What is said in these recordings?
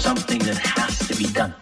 Something that has to be done.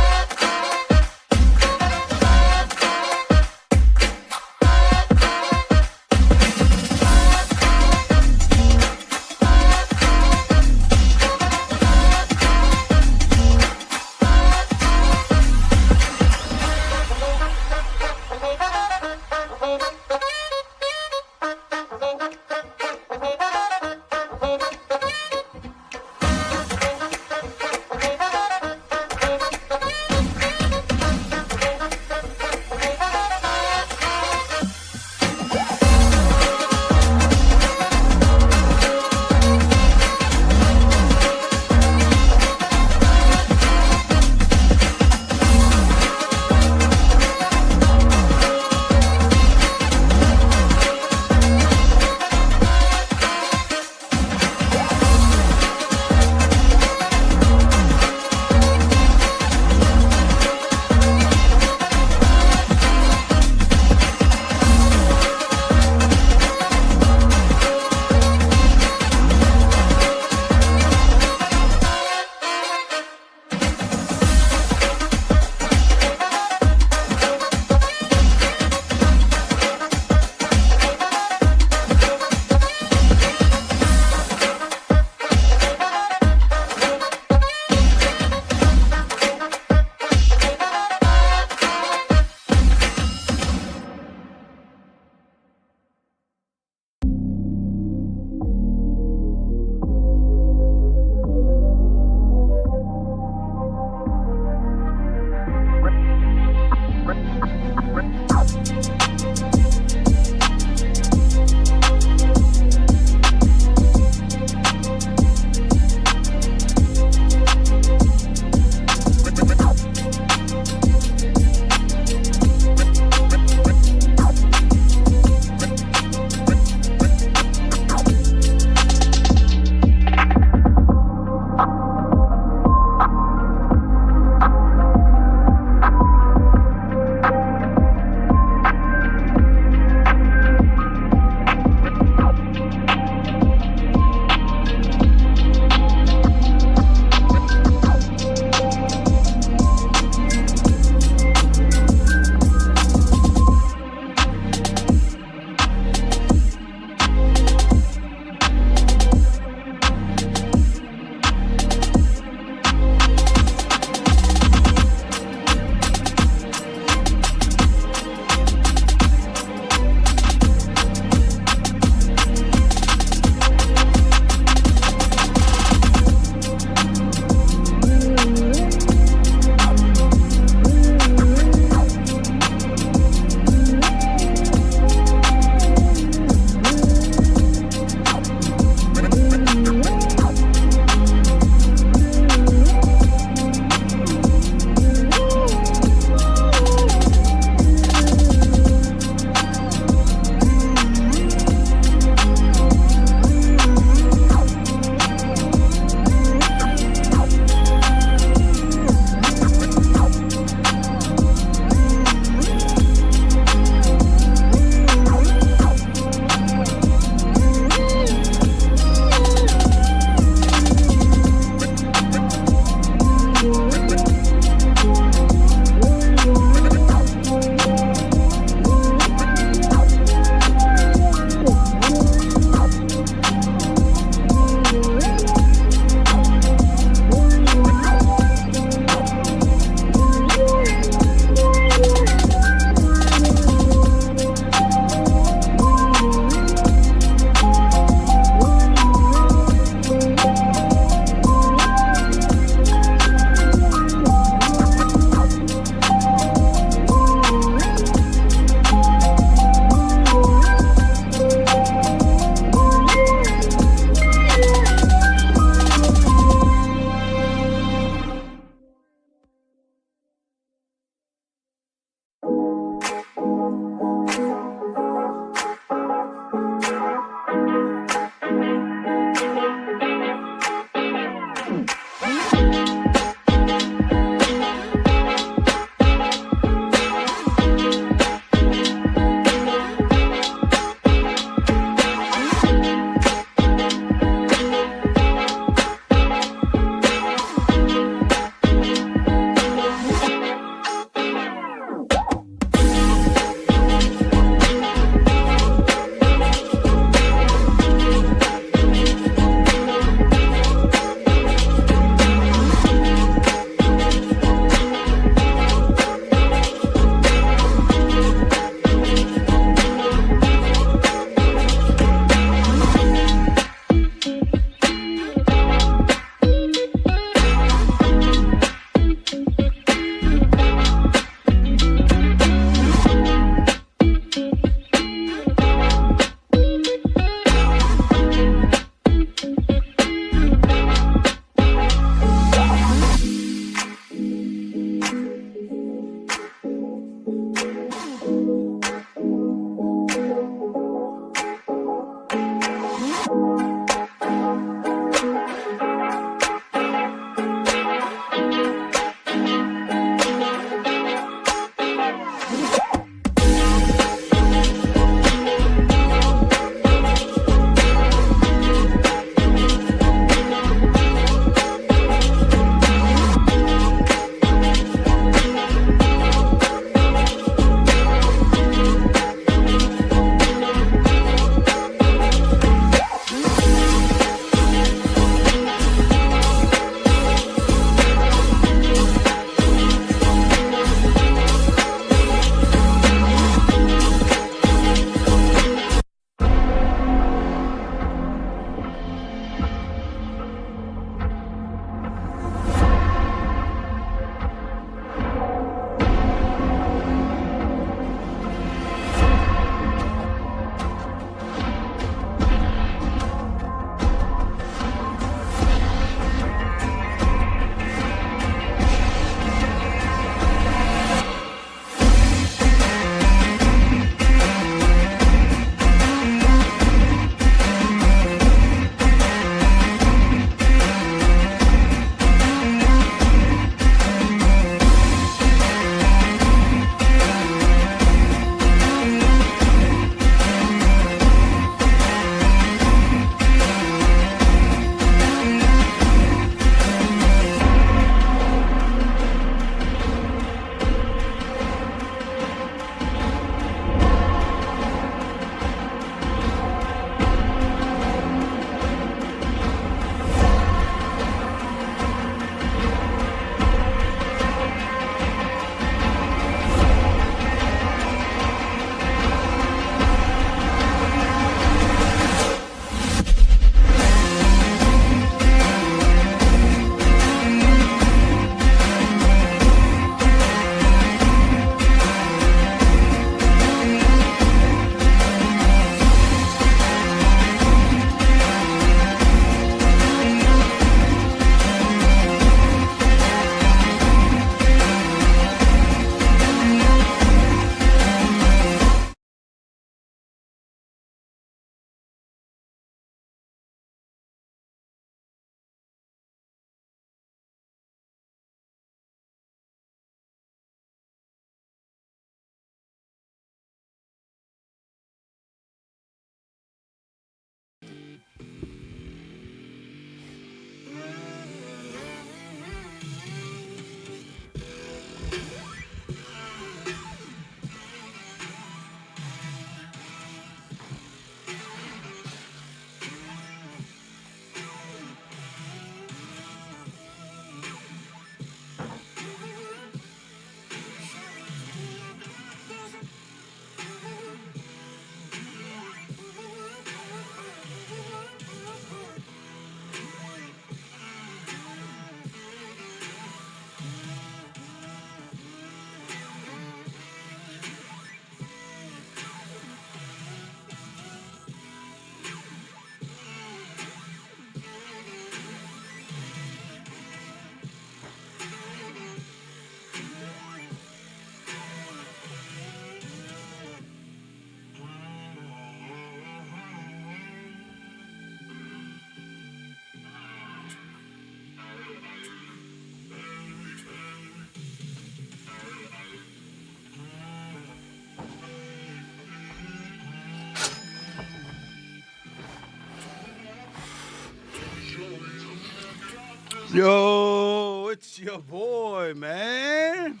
Yo, it's your boy, man.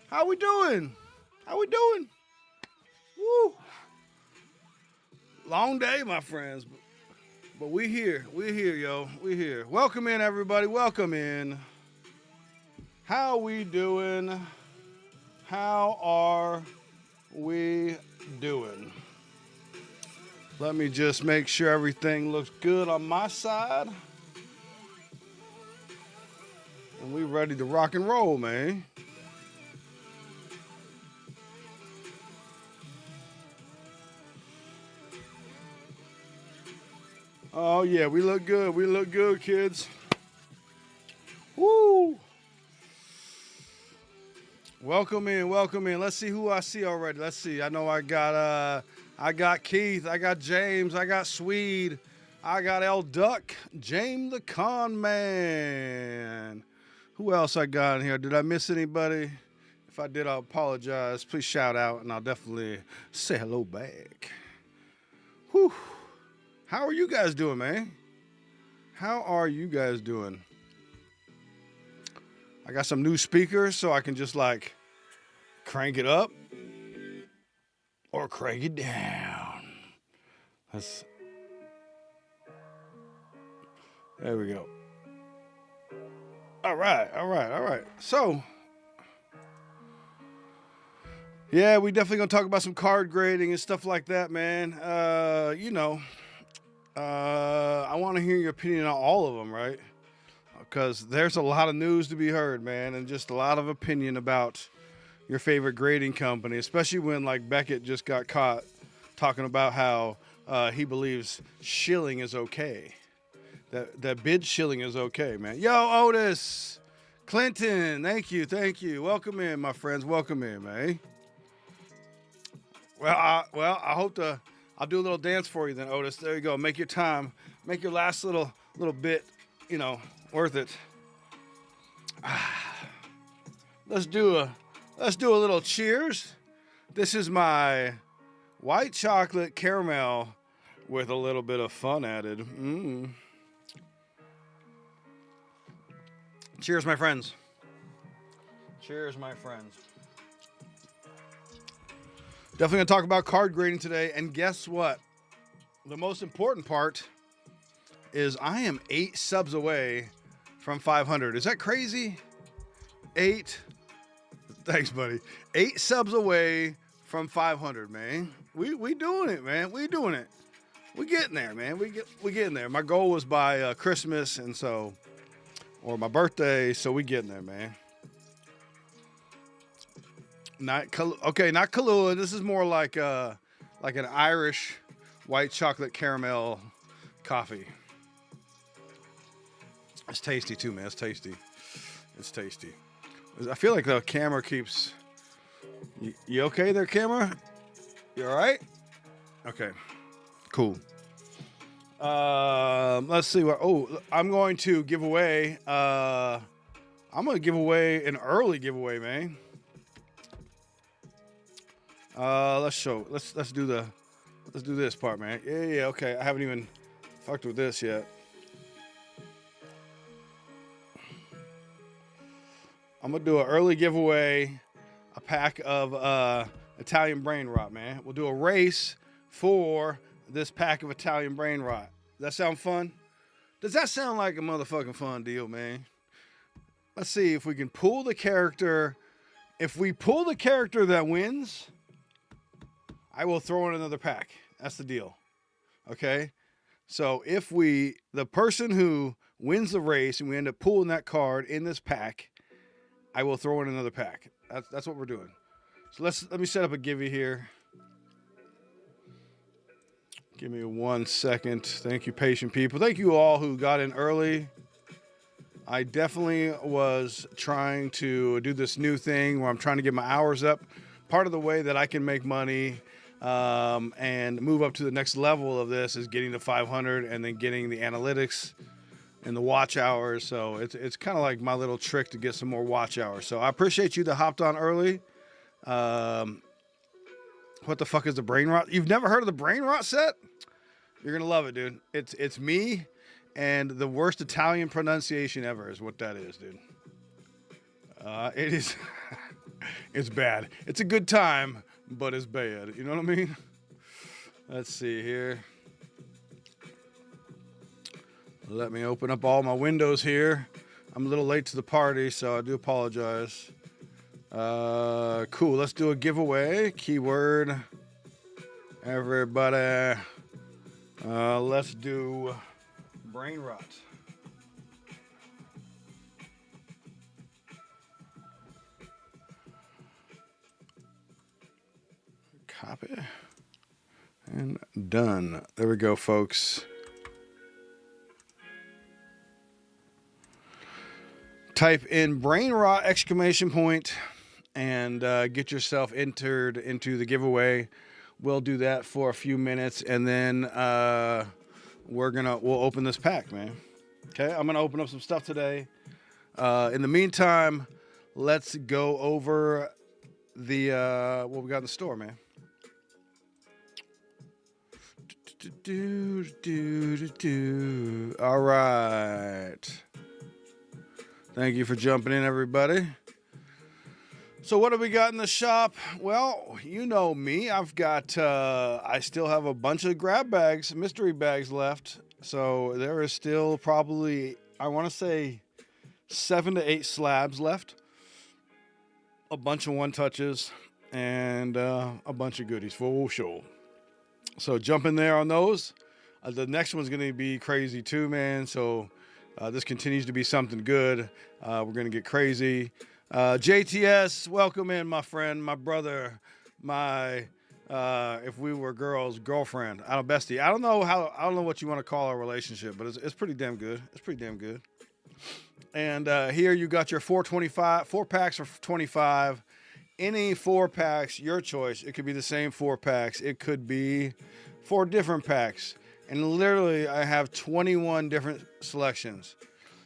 How we doing? How we doing? Woo! Long day, my friends, but we here. We here, yo. We here. Welcome in, everybody. Welcome in. How we doing? How are we doing? Let me just make sure everything looks good on my side. And we ready to rock and roll, man. Oh yeah, we look good. We look good, kids. Woo! Welcome in, welcome in. Let's see who I see already. Let's see. I know I got Keith, I got James, I got Swede, I got L Duck, James the Con Man. Who else I got in here? Did I miss anybody? If I did, I'll apologize. Please shout out, and I'll definitely say hello back. Whew. How are you guys doing, man? How are you guys doing? I got some new speakers, so I can just like crank it up or crank it down. There we go. All right. So, yeah, we definitely gonna talk about some card grading and stuff like that, man. I want to hear your opinion on all of them, right? Because there's a lot of news to be heard, man, and just a lot of opinion about your favorite grading company, especially when like Beckett just got caught talking about how he believes shilling is okay. That bid shilling is okay, man. Yo, Otis, Clinton, thank you. Welcome in, my friends. Welcome in, man. I hope I'll do a little dance for you then, Otis. There you go. Make your time. Make your last little bit, worth it. Let's do a little cheers. This is my white chocolate caramel with a little bit of fun added. Cheers, my friends. Cheers, my friends. Definitely gonna talk about card grading today, and guess what? The most important part is I am 8 subs away from 500. Is that crazy? 8. Thanks, buddy. 8 subs away from 500, man. We doing it, man. We doing it. We getting there, man. We getting there. My goal was by Christmas, or my birthday, so we getting there, man. Not Kahlua. This is more like an Irish white chocolate caramel coffee. It's tasty too, man. It's tasty. I feel like the camera keeps. You okay there, camera? You all right? Okay. Cool. Let's see what. Oh, I'm going to give away. I'm going to give away an early giveaway, man. Let's do this part, man. Yeah. Okay. I haven't even fucked with this yet. I'm gonna do an early giveaway, a pack of Italian brain rot, man. We'll do a race for this pack of Italian brain rot. Does that sound fun? Does that sound like a motherfucking fun deal, man? Let's see if we can pull the character. If we pull the character that wins, I will throw in another pack. That's the deal. Okay? So if the person who wins the race and we end up pulling that card in this pack, I will throw in another pack. That's what we're doing. So let me set up a givey here. Give me 1 second. Thank you, patient people. Thank you all who got in early. I definitely was trying to do this new thing where I'm trying to get my hours up. Part of the way that I can make money and move up to the next level of this is getting to 500 and then getting the analytics and the watch hours. So it's kind of like my little trick to get some more watch hours. So I appreciate you that hopped on early. What the fuck is the brain rot? You've never heard of the brain rot set? You're gonna love it, dude. It's me and the worst Italian pronunciation ever is what that is, dude. It is. It's bad. It's a good time, but it's bad. You know what I mean? Let's see here. Let me open up all my windows here. I'm a little late to the party, so I do apologize. Cool. Let's do a giveaway. Keyword. Everybody. Let's do brain rot. Copy. And done. There we go, folks. Type in brain rot exclamation point and get yourself entered into the giveaway. We'll do that for a few minutes, and then we'll open this pack, man. Okay, I'm gonna open up some stuff today. In the meantime, let's go over the what we got in the store, man. All right. Thank you for jumping in, everybody. So what do we got in the shop? Well, you know me. I've got, I still have a bunch of grab bags, mystery bags left. So there is still probably, I want to say 7 to 8 slabs left. A bunch of one-touches and a bunch of goodies for sure. So jump in there on those. The next one's going to be crazy too, man. So this continues to be something good. We're going to get crazy. JTS, welcome in, my friend, my brother, my if we were girls, girlfriend, I don't bestie. I don't know what you want to call our relationship, but it's pretty damn good. It's pretty damn good. And here you got your 4 packs for 25. Any 4 packs, your choice. It could be the same 4 packs. It could be 4 different packs. And literally, I have 21 different selections.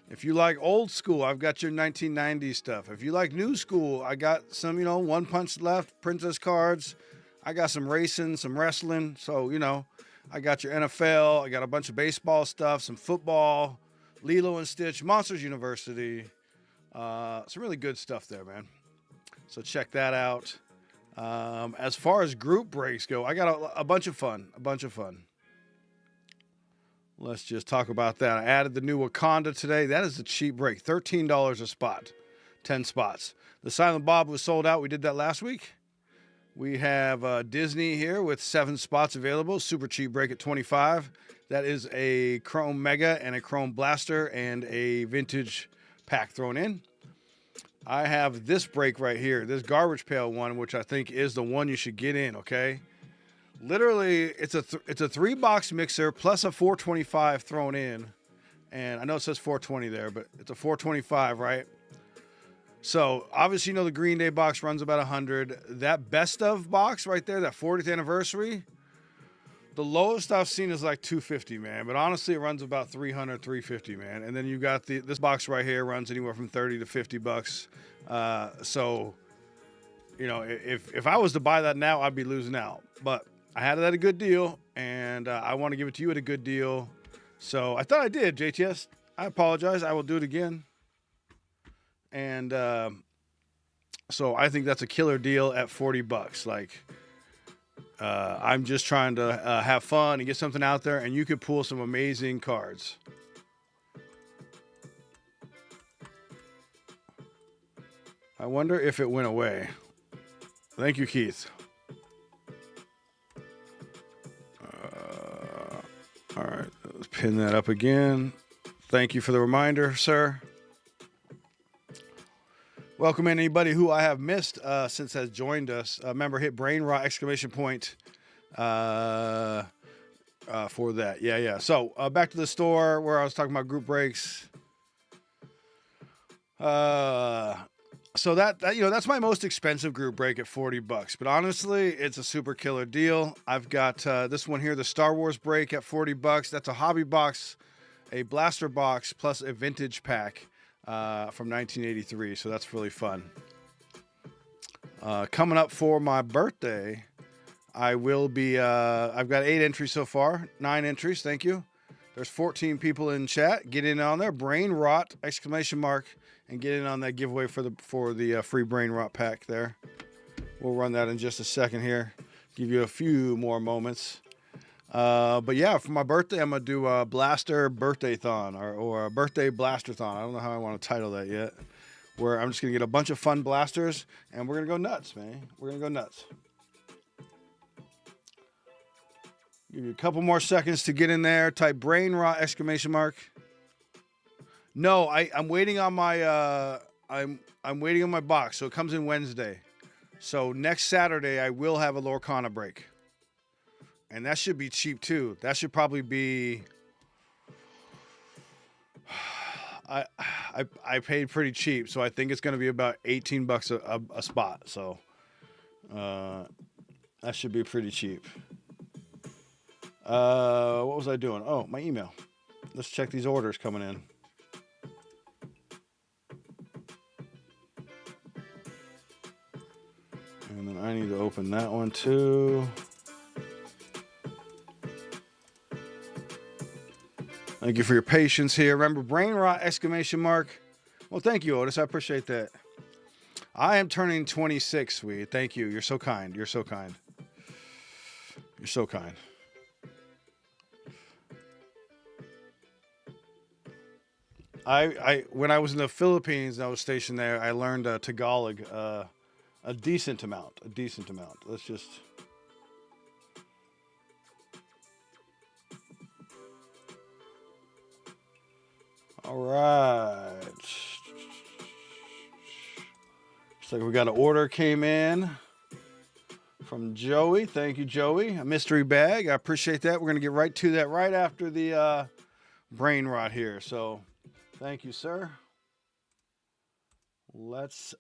If you like old school, I've got your 1990s stuff. If you like new school, I got some, One Punch Left, Princess cards. I got some racing, some wrestling. So, I got your NFL. I got a bunch of baseball stuff, some football, Lilo and Stitch, Monsters University. Some really good stuff there, man. So check that out. As far as group breaks go, I got a bunch of fun. Let's just talk about that. I added the new Wakanda today. That is a cheap break. $13 a spot. 10 spots. The Silent Bob was sold out. We did that last week. We have Disney here with 7 spots available. Super cheap break at 25. That is a Chrome Mega and a Chrome Blaster and a vintage pack thrown in. I have this break right here. This Garbage Pail one, which I think is the one you should get in, okay? Literally, it's a 3-box mixer plus a 425 thrown in. And I know it says 420 there, but it's a 425, right? So, obviously, the Green Day box runs about 100. That Best Of box right there, that 40th anniversary, the lowest I've seen is like 250, man. But honestly, it runs about 300, 350, man. And then you got this box right here runs anywhere from 30 to 50 bucks. So, if I was to buy that now, I'd be losing out. But I had it at a good deal, and I want to give it to you at a good deal. So I thought I did, JTS. I apologize. I will do it again. And so I think that's a killer deal at 40 bucks. Like, I'm just trying to have fun and get something out there, and you could pull some amazing cards. I wonder if it went away. Thank you, Keith. All right, let's pin that up again. Thank you for the reminder, sir. Welcome in anybody who I have missed since has joined us. Remember, hit brain rot exclamation point for that. Yeah. So back to the store where I was talking about group breaks. So that's my most expensive group break at 40 bucks. But honestly, it's a super killer deal. I've got this one here, the Star Wars break at 40 bucks. That's a hobby box, a blaster box, plus a vintage pack from 1983. So that's really fun. Coming up for my birthday, I will be, I've got 8 entries so far, 9 entries. Thank you. There's 14 people in chat. Get in on there. Brain rot exclamation mark, and get in on that giveaway for the free brain rot pack there. We'll run that in just a second here. Give you a few more moments. But yeah, for my birthday, I'm gonna do a blaster birthday-thon or a birthday blaster-thon. I don't know how I want to title that yet. Where I'm just gonna get a bunch of fun blasters and we're gonna go nuts, man. We're gonna go nuts. Give you a couple more seconds to get in there. Type brain rot exclamation mark. No, I'm waiting on my I'm waiting on my box, so it comes in Wednesday. So next Saturday I will have a Lorcana break. And that should be cheap too. That should probably be I paid pretty cheap, so I think it's gonna be about $18 a spot. So that should be pretty cheap. What was I doing? Oh, my email. Let's check these orders coming in. And then I need to open that one too. Thank you for your patience here. Remember, brain rot exclamation mark. Well, thank you, Otis. I appreciate that. I am turning 26, sweet. Thank you. You're so kind. You're so kind. You're so kind. When I was in the Philippines and I was stationed there, I learned Tagalog a decent amount. A decent amount. Let's just. All right. Looks like we got an order came in from Joey. Thank you, Joey. A mystery bag. I appreciate that. We're gonna get right to that right after the brain rot here. So. Thank you, sir. Let's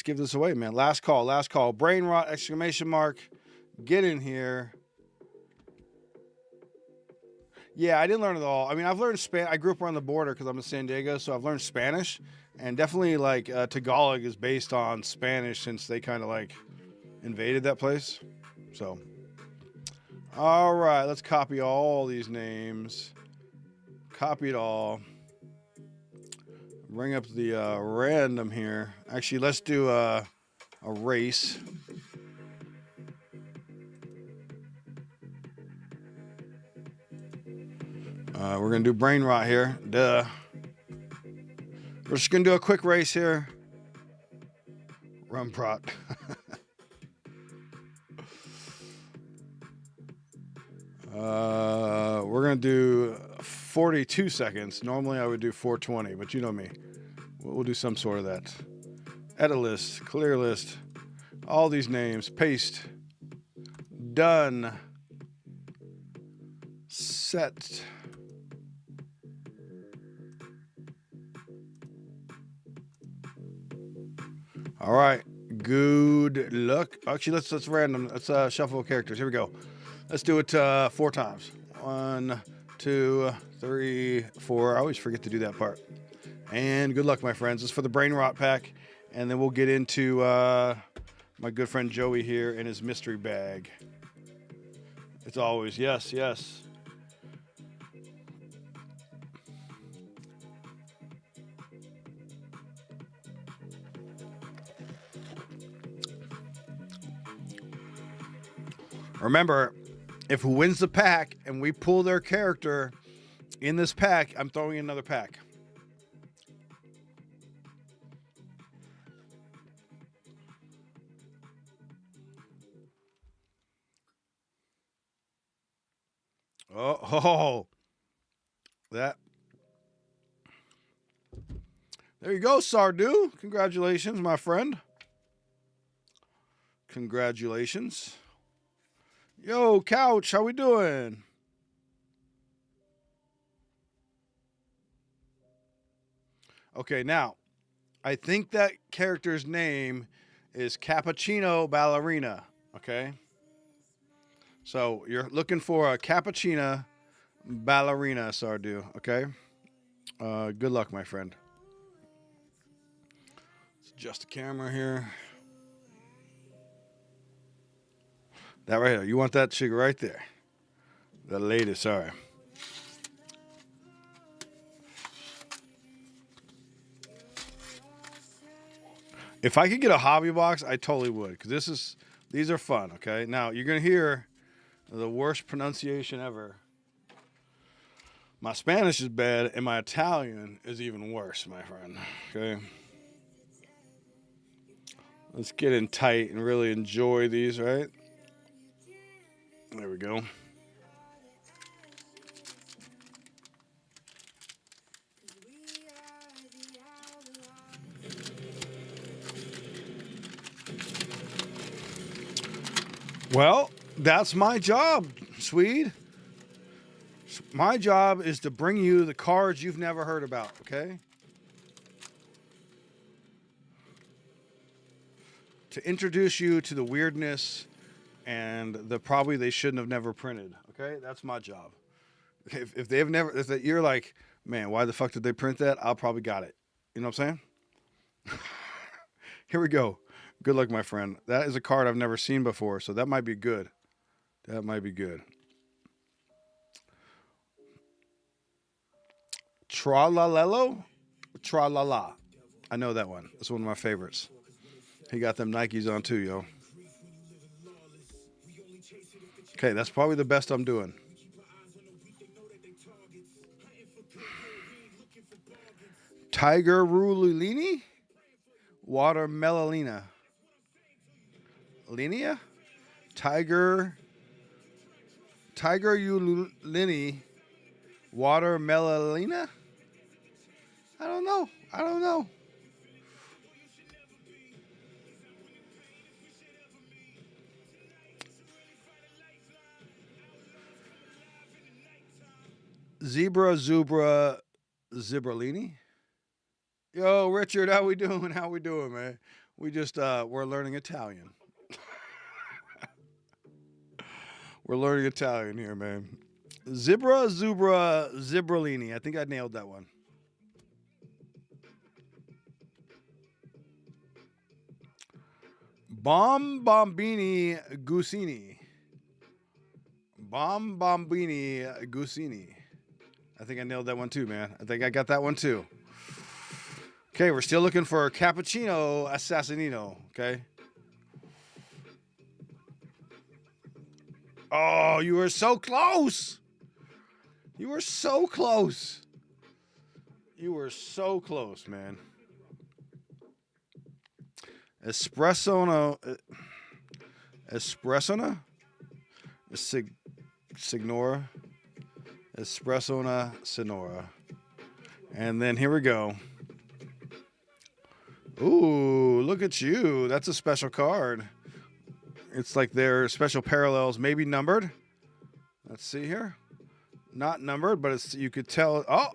give this away, man. Last call, last call. Brain rot exclamation mark. Get in here. Yeah, I didn't learn it all. I mean, I've learned Spanish. I grew up around the border because I'm in San Diego, so I've learned Spanish, and definitely like Tagalog is based on Spanish since they kind of like invaded that place. So, all right, let's copy all these names. Copy it all. Bring up the random here. Actually, let's do a race. We're going to do brain rot here. Duh. We're just going to do a quick race here. Rum prot. We're going to do 42 seconds. Normally I would do 420, but you know me. We'll do some sort of that. Edit list, clear list, all these names, paste, done, set. All right, good luck. Actually, let's random. Let's shuffle characters. Here we go. Let's do it 4 times. 1, 2, 3, 4. I always forget to do that part. And good luck, my friends. This is for the brain rot pack, and then we'll get into my good friend Joey here in his mystery bag. It's always yes, yes. Remember, if who wins the pack and we pull their character in this pack, I'm throwing in another pack. Oh, that. There you go, Sardu. Congratulations, my friend. Congratulations. Yo, Couch, how we doing? Okay, now, I think that character's name is Cappuccino Ballerina, okay? So, you're looking for a Cappuccina Ballerina, Sardu, okay? Good luck, my friend. Let's adjust the camera here. That right here. You want that chick right there. The latest, sorry. If I could get a hobby box, I totally would, because these are fun. Okay, now you're gonna hear the worst pronunciation ever. My Spanish is bad, and my Italian is even worse, my friend. Okay, let's get in tight and really enjoy these. Right there we go. Well, that's my job, Swede. My job is to bring you the cards you've never heard about, okay? To introduce you to the weirdness and the probably they shouldn't have never printed, okay? That's my job. If they've never, if you're like, man, why the fuck did they print that? I'll probably got it. You know what I'm saying? Here we go. Good luck, my friend. That is a card I've never seen before, so that might be good. That might be good. Tra-la-lello? Tra-la-la. I know that one. That's one of my favorites. He got them Nikes on too, yo. Okay, that's probably the best I'm doing. Tiger Rulini? Watermelonina. Linea? Tiger Ulini. Watermelonina? I don't know. Zebra Zibralini. Yo, Richard, how we doing? How we doing, man? We just we're learning Italian. We're learning Italian here, man. Zebra Zibralini. I think I nailed that one. Bombini Gusini. Bombini Gusini. I think I nailed that one too, man. I think I got that one too. Okay, we're still looking for Cappuccino Assassinino, okay? Oh, you were so close. You were so close. You were so close, man. Espressona. Signora. Espressona Sonora. And then here we go. Ooh, look at you. That's a special card. It's like their special parallels, maybe numbered. Let's see here. Not numbered, but it's you could tell. Oh.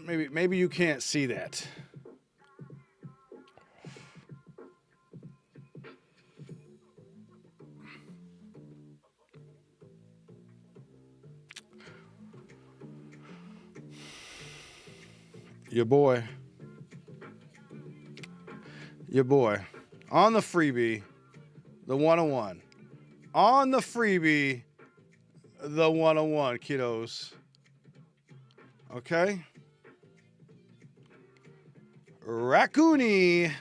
Maybe you can't see that. Your boy. On the freebie, the 101. On the freebie, the 101, kiddos. Okay? Raccoony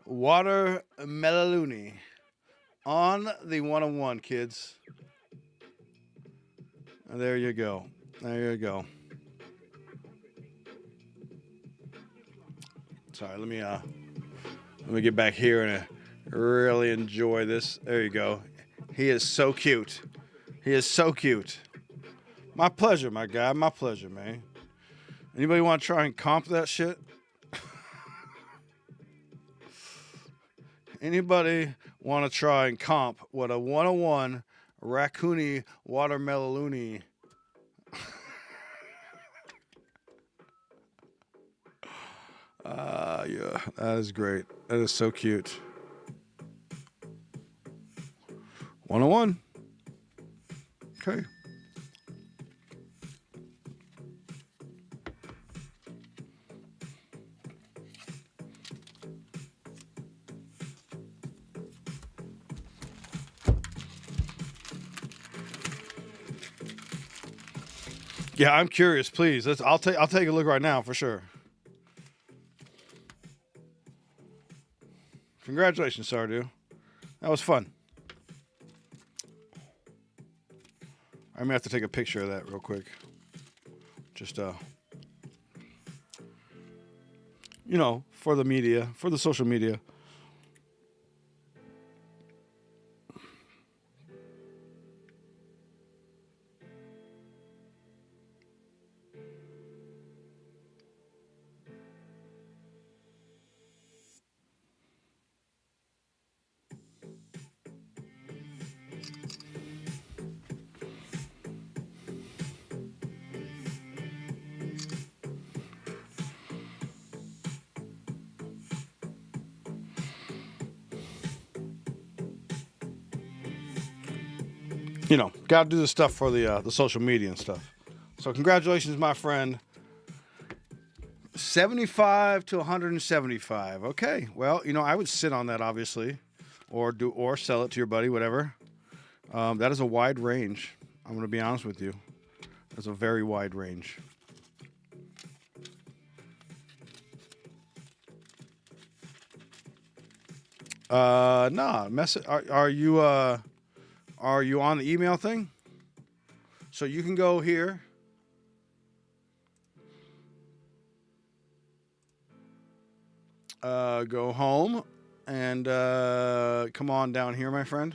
Watermeloni. On the 101, kids. There you go. There you go. Sorry, let me get back here and really enjoy this. There you go. He is so cute. He is so cute. My pleasure, my guy. My pleasure, man. Anybody want to try and comp that shit? Anybody want to try and comp what a 101 Raccoony Watermeloni? Yeah, that is great. That is so cute. 101. Okay. Yeah, I'm curious. Please, I'll take a look right now for sure. Congratulations, Sardu. That was fun. I'm gonna have to take a picture of that real quick. Just for the media, for the social media. Got to do the stuff for the social media and stuff. So congratulations, my friend. 75 to 175. Okay. Well, I would sit on that obviously, or sell it to your buddy, whatever. That is a wide range. I'm going to be honest with you. That's a very wide range. Nah. Are you on the email thing? So you can go here. Go home and come on down here, my friend.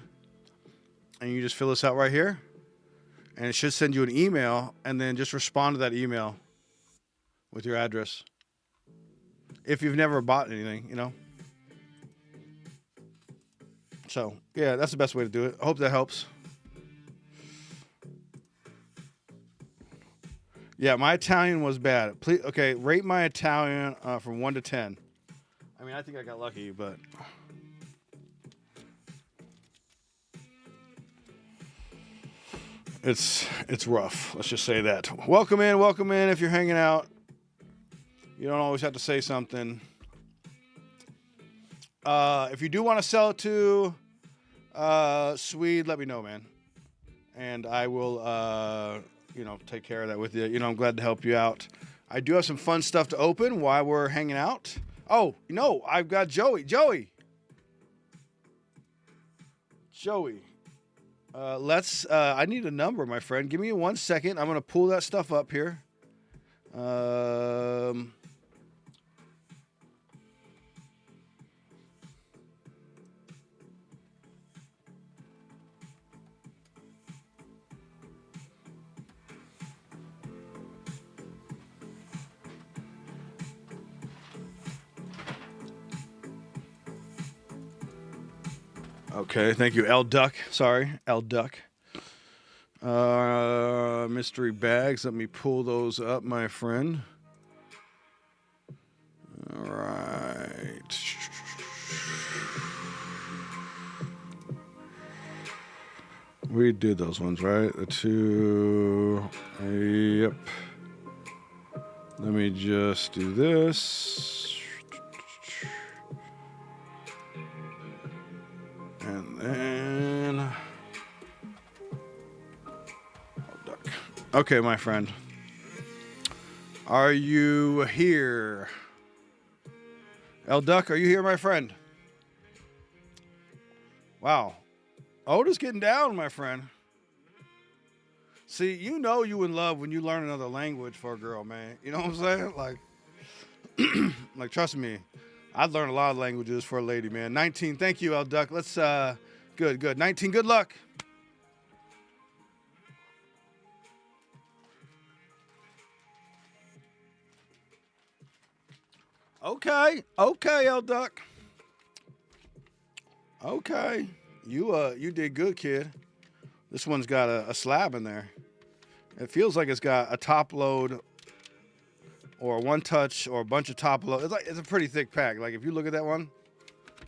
And you just fill this out right here. And it should send you an email, and then just respond to that email with your address. If you've never bought anything, So, yeah, that's the best way to do it. I hope that helps. Yeah, my Italian was bad. Please, okay, rate my Italian from 1 to 10. I mean, I think I got lucky, but... It's rough. Let's just say that. Welcome in if you're hanging out. You don't always have to say something. If you do want to sell it to Swede, let me know, man. And I will, take care of that with you. I'm glad to help you out. I do have some fun stuff to open while we're hanging out. Oh, I've got Joey. Joey. I need a number, my friend. Give me 1 second. I'm going to pull that stuff up here. Okay, thank you, L Duck. Sorry, L Duck. Mystery bags. Let me pull those up, my friend. All right. We did those ones, right? The two. Yep. Let me just do this. And then... Okay, my friend. Are you here? L Duck, are you here, my friend? Wow. Oda's getting down, my friend. See, you in love when you learn another language for a girl, man. You know what I'm saying? Like trust me. I'd learn a lot of languages for a lady, man. 19, thank you, L Duck. Let's, good. 19, good luck. Okay, L Duck. Okay, you did good, kid. This one's got a slab in there. It feels like it's got a top load, or one touch, or a bunch of top load. It's a pretty thick pack. Like if you look at that one,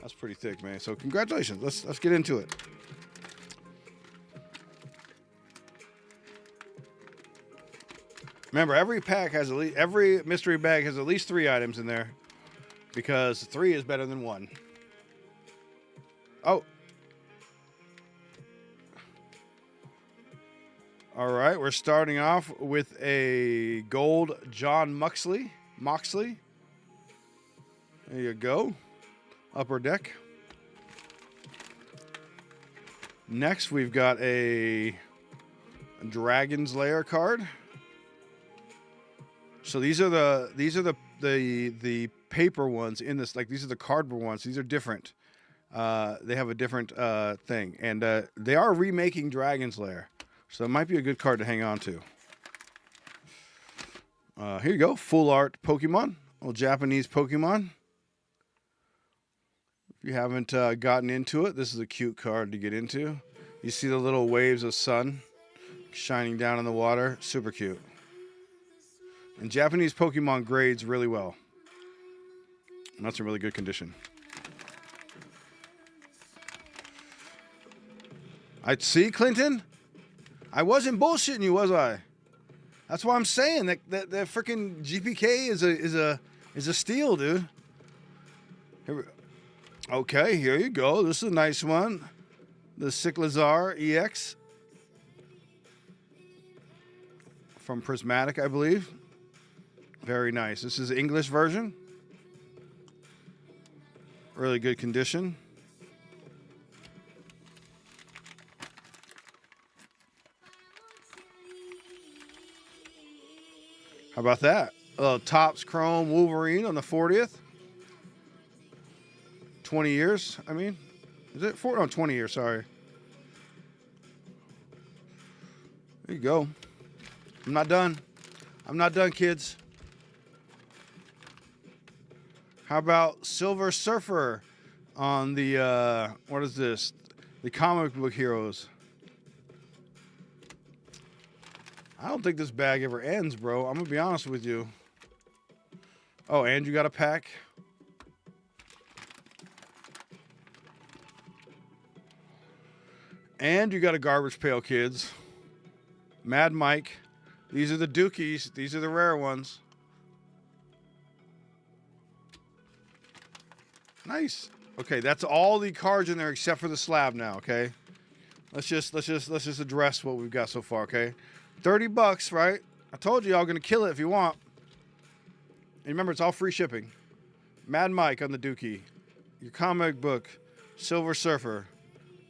that's pretty thick, man. So congratulations. Let's get into it. Remember, every mystery bag has at least 3 items in there, because 3 is better than 1. Oh. All right, we're starting off with a gold John Moxley. There you go. Upper deck. Next, we've got a Dragon's Lair card. So these are the paper ones in this. Like, these are the cardboard ones. These are different. They have a different thing, and they are remaking Dragon's Lair, so it might be a good card to hang on to. Here you go, full art Pokemon, old Japanese Pokemon. If you haven't gotten into it, this is a cute card to get into. You see the little waves of sun shining down in the water, super cute. And Japanese Pokemon grades really well. And that's in really good condition. I'd see, Clinton. I wasn't bullshitting you, was I? That's why I'm saying that freaking GPK is a steal, dude. Okay, here you go. This is a nice one. The Cyclizar EX from Prismatic, I believe. Very nice. This is the English version. Really good condition. How about that? Topps Chrome Wolverine on the 40th. 20 years, I mean. Is it 4? No, 20 years, sorry. There you go. I'm not done. I'm not done, kids. How about Silver Surfer on the, what is this? The comic book heroes. I don't think this bag ever ends, bro. I'm going to be honest with you. Oh, and you got a pack? And you got a Garbage Pail Kids. Mad Mike. These are the Dookies. These are the rare ones. Nice. Okay, that's all the cards in there except for the slab now, okay? Let's just address what we've got so far, okay? $30, right? I told you y'all gonna kill it if you want. And remember, it's all free shipping. Mad Mike on the Dookie. Your comic book, Silver Surfer.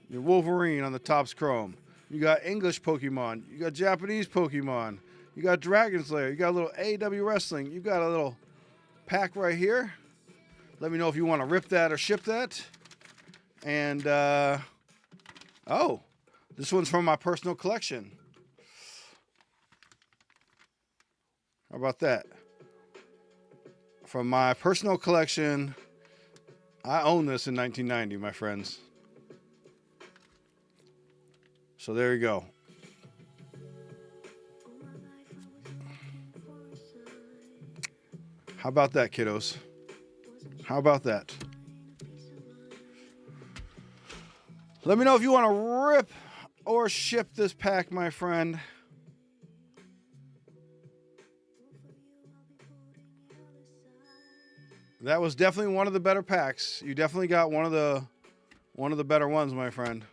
Your Wolverine on the Topps Chrome. You got English Pokemon. You got Japanese Pokemon. You got Dragon's Lair. You got a little AEW Wrestling. You got a little pack right here. Let me know if you want to rip that or ship that. And, oh, this one's from my personal collection. How about that? From my personal collection, I own this in 1990, my friends. So there you go. How about that, kiddos? How about that? Let me know if you want to rip or ship this pack, my friend. That was definitely one of the better packs. You definitely got one of the better ones, my friend.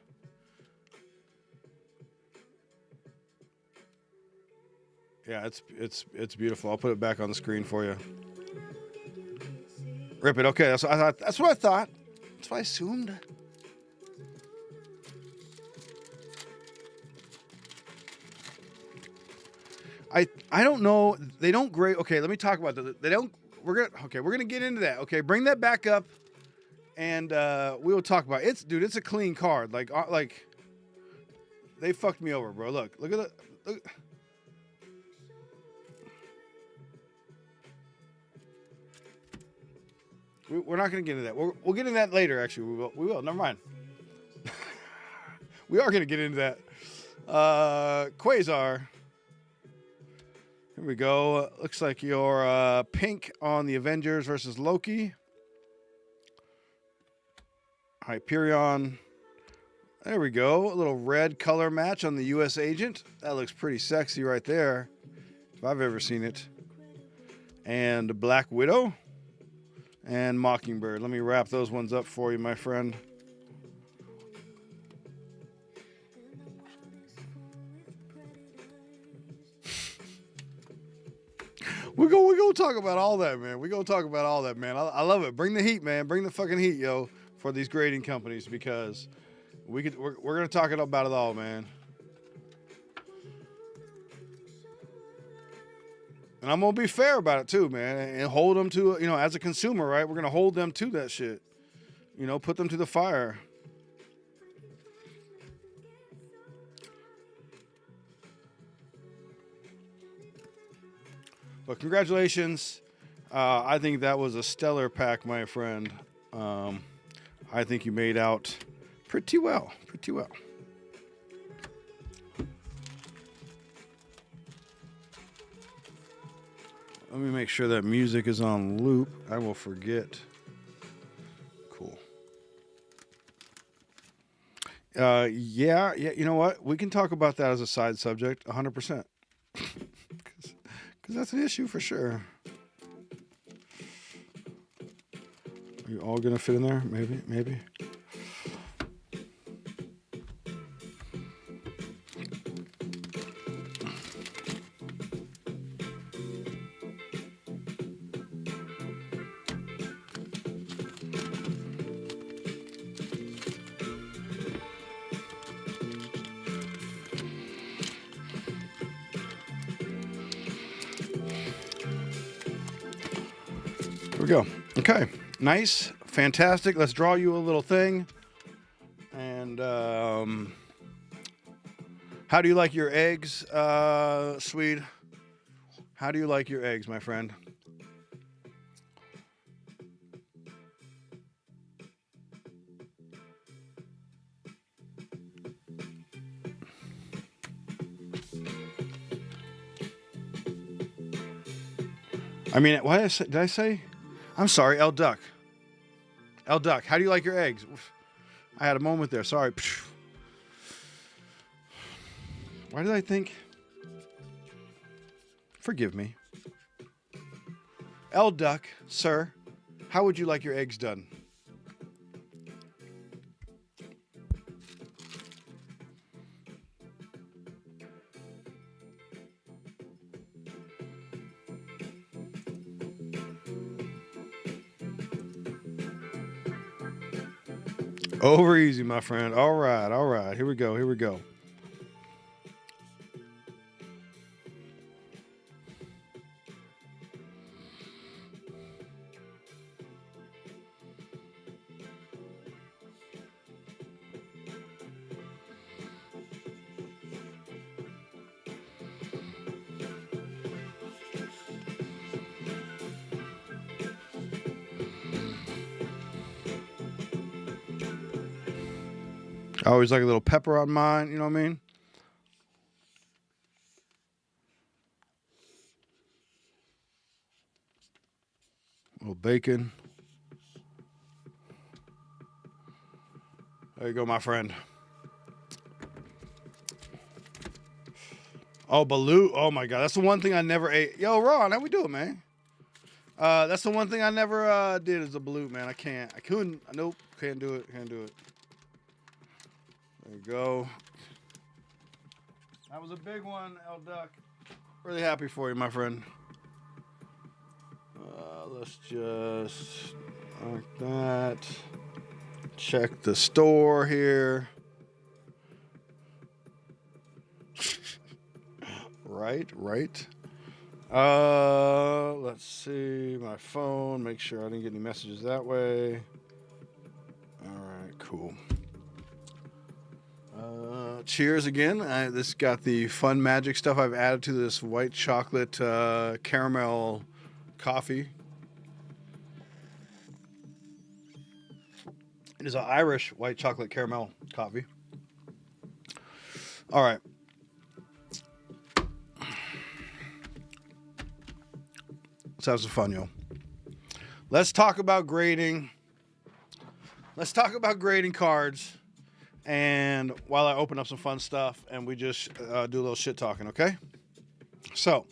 Yeah, it's beautiful. I'll put it back on the screen for you. Rip it. Okay, that's what I thought. That's what I assumed. I don't know. They don't grade. Okay, let me talk about that. They don't. We're gonna get into that. Okay, bring that back up, and we will talk about it. Dude, it's a clean card. Like they fucked me over, bro. Look at the look. We're not going to get into that. We'll get into that later, actually. We will. Never mind. We are going to get into that. Quasar. Here we go. Looks like you're pink on the Avengers versus Loki. Hyperion. There we go. A little red color match on the U.S. Agent. That looks pretty sexy right there, if I've ever seen it. And Black Widow. And Mockingbird. Let me wrap those ones up for you, my friend. We're gonna talk about all that, man. We're gonna talk about all that, man. I love it. Bring the heat, man. Bring the fucking heat, yo, for these grading companies, because we're gonna talk about it all, man. And I'm gonna be fair about it too, man, and hold them to, as a consumer, right? We're gonna hold them to that shit. Put them to the fire. But congratulations. I think that was a stellar pack, my friend. I think you made out pretty well. Pretty well. Let me make sure that music is on loop. I will forget. Cool. Yeah, you know what? We can talk about that as a side subject, 100%. Because that's an issue for sure. Are you all gonna fit in there? Maybe. Here we go. Okay. Nice. Fantastic. Let's draw you a little thing. And how do you like your eggs, Swede? How do you like your eggs, my friend? I mean, what did I say? I'm sorry, L Duck. L Duck, how do you like your eggs? I had a moment there. Sorry. Why did I think? Forgive me. L Duck, sir, how would you like your eggs done? Over easy, my friend. All right. Here we go. I always like a little pepper on mine, you know what I mean? A little bacon. There you go, my friend. Oh, balut. Oh, my God. That's the one thing I never ate. Yo, Ron, how we doing, man? That's the one thing I never did is a balut, man. I couldn't. Nope. Can't do it. There you go. That was a big one, L Duck. Really happy for you, my friend. Let's just like that. Check the store here. Right. Let's see my phone. Make sure I didn't get any messages that way. All right, cool. Cheers again. This got the fun magic stuff I've added to this white chocolate caramel coffee. It is an Irish white chocolate caramel coffee. All right. Let's have some fun, yo. Let's talk about grading. Let's talk about grading cards. And while I open up some fun stuff and we just do a little shit talking, okay? So,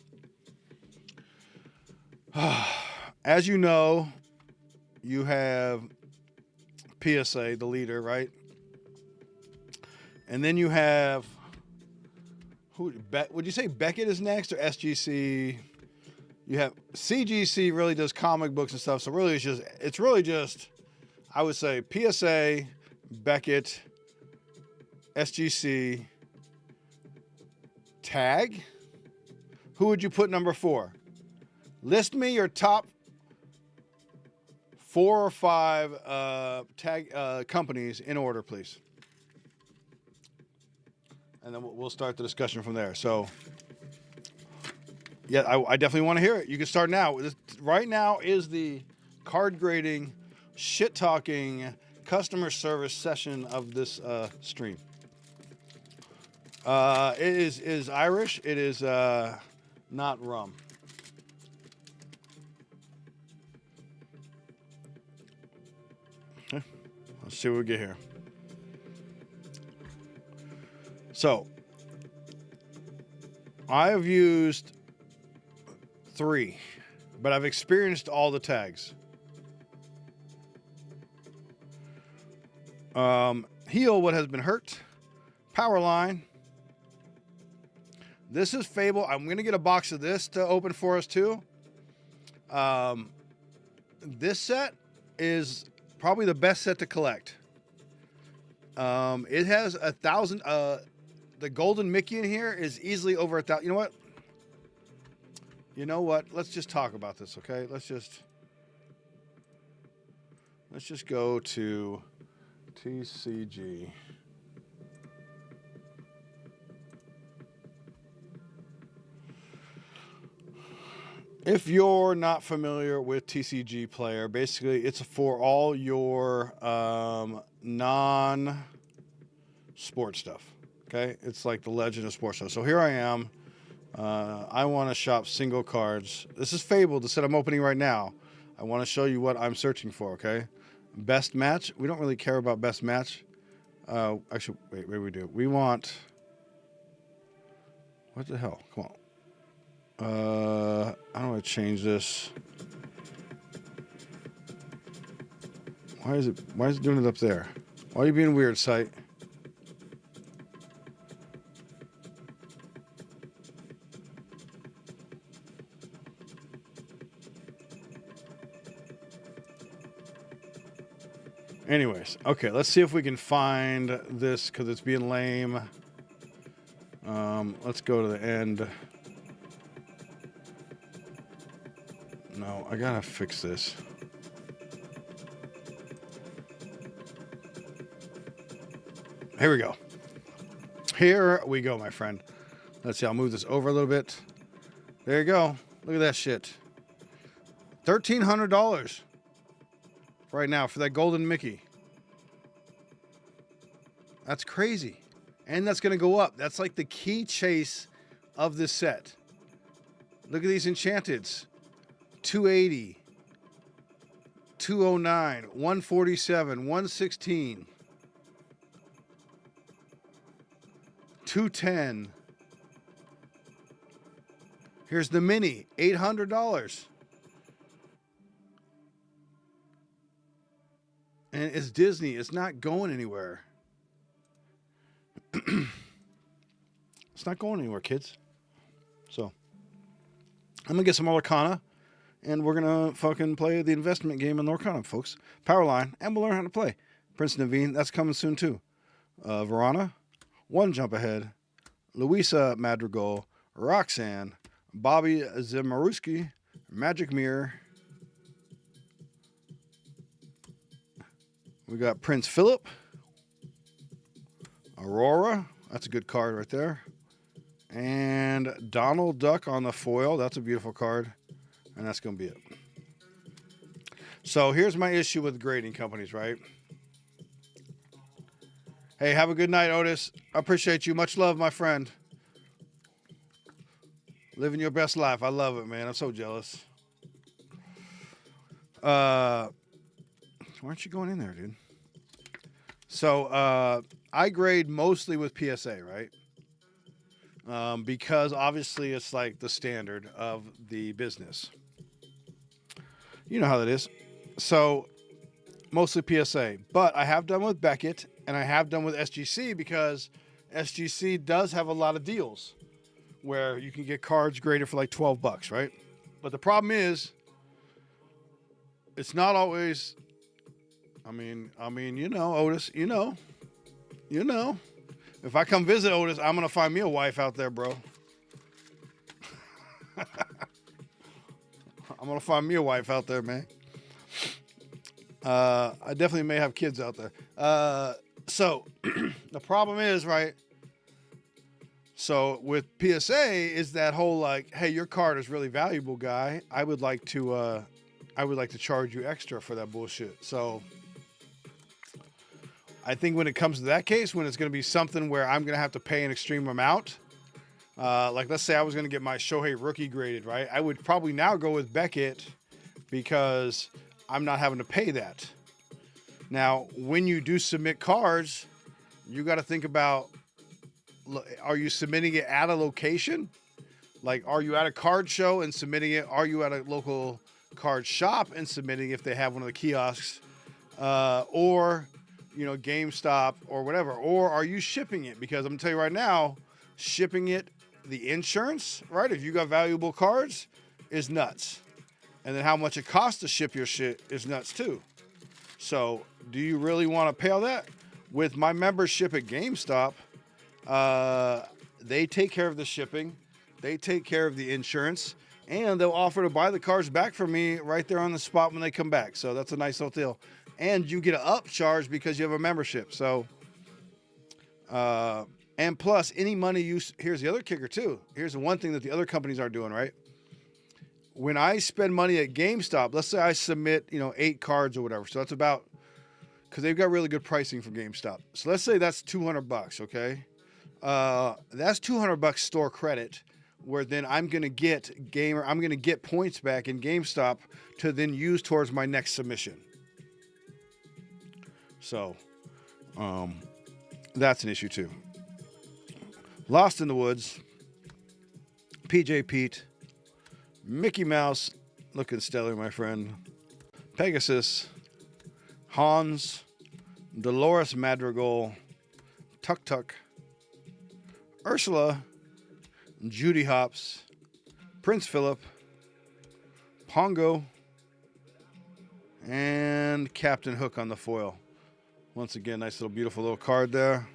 as you know, you have PSA, the leader, right? And then you have, would you say Beckett is next or SGC? You have CGC really does comic books and stuff. So really it's really just, I would say PSA, Beckett, SGC, Tag. Who would you put number 4? List me your top 4 or 5 tag companies in order, please. And then we'll start the discussion from there. So, yeah, I definitely want to hear it. You can start now. Right now is the card grading, shit talking, customer service session of this stream. It is Irish. It is not rum. Okay. Let's see what we get here. So, I have used 3, but I've experienced all the tags. Heal what has been hurt. Powerline. This is Fable. I'm going to get a box of this to open for us too. This set is probably the best set to collect. It has 1,000. The golden Mickey in here is easily over 1,000. You know what? Let's just talk about this, okay? Let's just go to TCG. If you're not familiar with TCG Player, basically it's for all your non-sport stuff. Okay, it's like the Legend of Sports stuff. So here I am. I want to shop single cards. This is Fable, the set I'm opening right now. I want to show you what I'm searching for. Okay, best match. We don't really care about best match. Actually, wait, we do. We want. What the hell? Come on. How do I change this? Why is it doing it up there? Why are you being weird, site? Anyways, okay, let's see if we can find this because it's being lame. Let's go to the end. No, I gotta fix this. Here we go. Here we go, my friend. Let's see, I'll move this over a little bit. There you go. Look at that shit. $1,300 right now for that golden Mickey. That's crazy. And that's gonna go up. That's like the key chase of this set. Look at these enchanteds. 280, 209, 147, 116, 210. Here's the mini, $800. And it's Disney. It's not going anywhere. It's not going anywhere, kids. So, I'm going to get some Arcana. And we're going to fucking play the investment game in Lorcana, folks. Powerline, and we'll learn how to play. Prince Naveen, that's coming soon too. Verana, One Jump Ahead, Luisa Madrigal, Roxanne, Bobby Zemaruski, Magic Mirror. We got Prince Philip, Aurora, that's a good card right there. And Donald Duck on the foil, that's a beautiful card. And that's going to be it. So here's my issue with grading companies, right? Hey, have a good night, Otis. I appreciate you. Much love, my friend. Living your best life. I love it, man. I'm so jealous. Why aren't you going in there, dude? So I grade mostly with PSA, right? Because obviously it's like the standard of the business. You know how that is. So, mostly PSA. But I have done with Beckett, and I have done with SGC because SGC does have a lot of deals where you can get cards graded for like $12, right? But the problem is, it's not always. You know, Otis. You know. If I come visit Otis, I'm gonna find me a wife out there, bro. I'm gonna find me a wife out there, man. I definitely may have kids out there. So the problem is, right? So with PSA is that whole like, hey, your card is really valuable, guy. I would like to charge you extra for that bullshit. So I think when it comes to that case, when it's going to be something where I'm going to have to pay an extreme amount, like let's say I was going to get my Shohei rookie graded, right? I would probably now go with Beckett because I'm not having to pay that. Now, when you do submit cards, you got to think about, are you submitting it at a location? Like, are you at a card show and submitting it? Are you at a local card shop and submitting if they have one of the kiosks? Or, GameStop or whatever. Or are you shipping it? Because I'm going to tell you right now, shipping it, the insurance, right? If you got valuable cards, is nuts. And then how much it costs to ship your shit is nuts too. So do you really want to pay all that? With my membership at GameStop, they take care of the shipping, they take care of the insurance, and they'll offer to buy the cards back from me right there on the spot when they come back. So that's a nice little deal. And you get an upcharge because you have a membership. So, and plus any money here's the other kicker too. Here's the one thing that the other companies aren't doing, right? When I spend money at GameStop, let's say I submit, 8 cards or whatever. So that's about, because they've got really good pricing for GameStop. So let's say that's $200, okay? That's $200 store credit, where then I'm gonna get points back in GameStop to then use towards my next submission. So, that's an issue too. Lost in the Woods, PJ Pete, Mickey Mouse, looking stellar, my friend. Pegasus, Hans, Dolores Madrigal, Tuk Tuk, Ursula, Judy Hops, Prince Philip, Pongo, and Captain Hook on the foil. Once again, nice little beautiful little card there.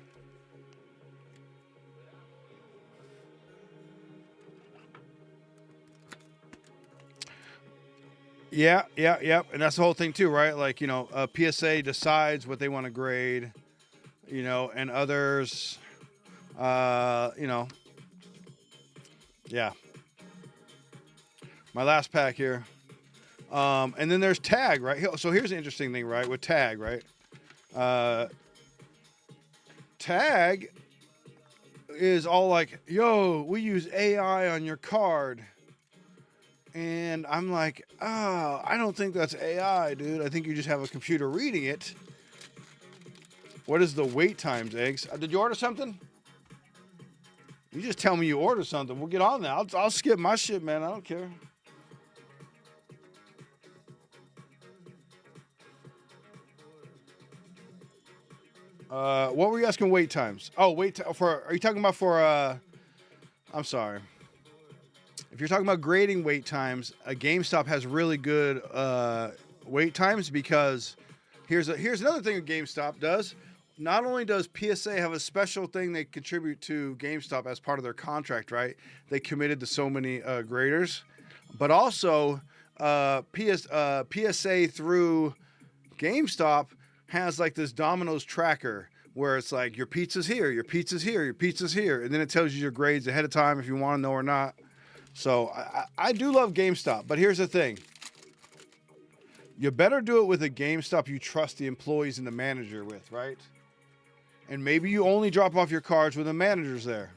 Yeah. And that's the whole thing too, right? Like, PSA decides what they want to grade, and others, yeah. My last pack here. And then there's Tag, right? So here's the interesting thing, right? With Tag, right? Tag is all like, yo, we use AI on your card. And I'm like, I don't think that's AI, dude. I think you just have a computer reading it. What is the wait times, Eggs? Did you order something? You just tell me you ordered something. We'll get on that. I'll skip my shit, man. I don't care. What were you asking wait times? Oh, are you talking about for, I'm sorry. If you're talking about grading wait times, GameStop has really good wait times, because here's another thing that GameStop does. Not only does PSA have a special thing they contribute to GameStop as part of their contract, right? They committed to so many graders, but also PSA through GameStop has like this Domino's tracker where it's like your pizza's here, your pizza's here, your pizza's here, and then it tells you your grades ahead of time if you want to know or not. So I do love GameStop, but here's the thing. You better do it with a GameStop you trust the employees and the manager with, right? And maybe you only drop off your cards when the manager's there,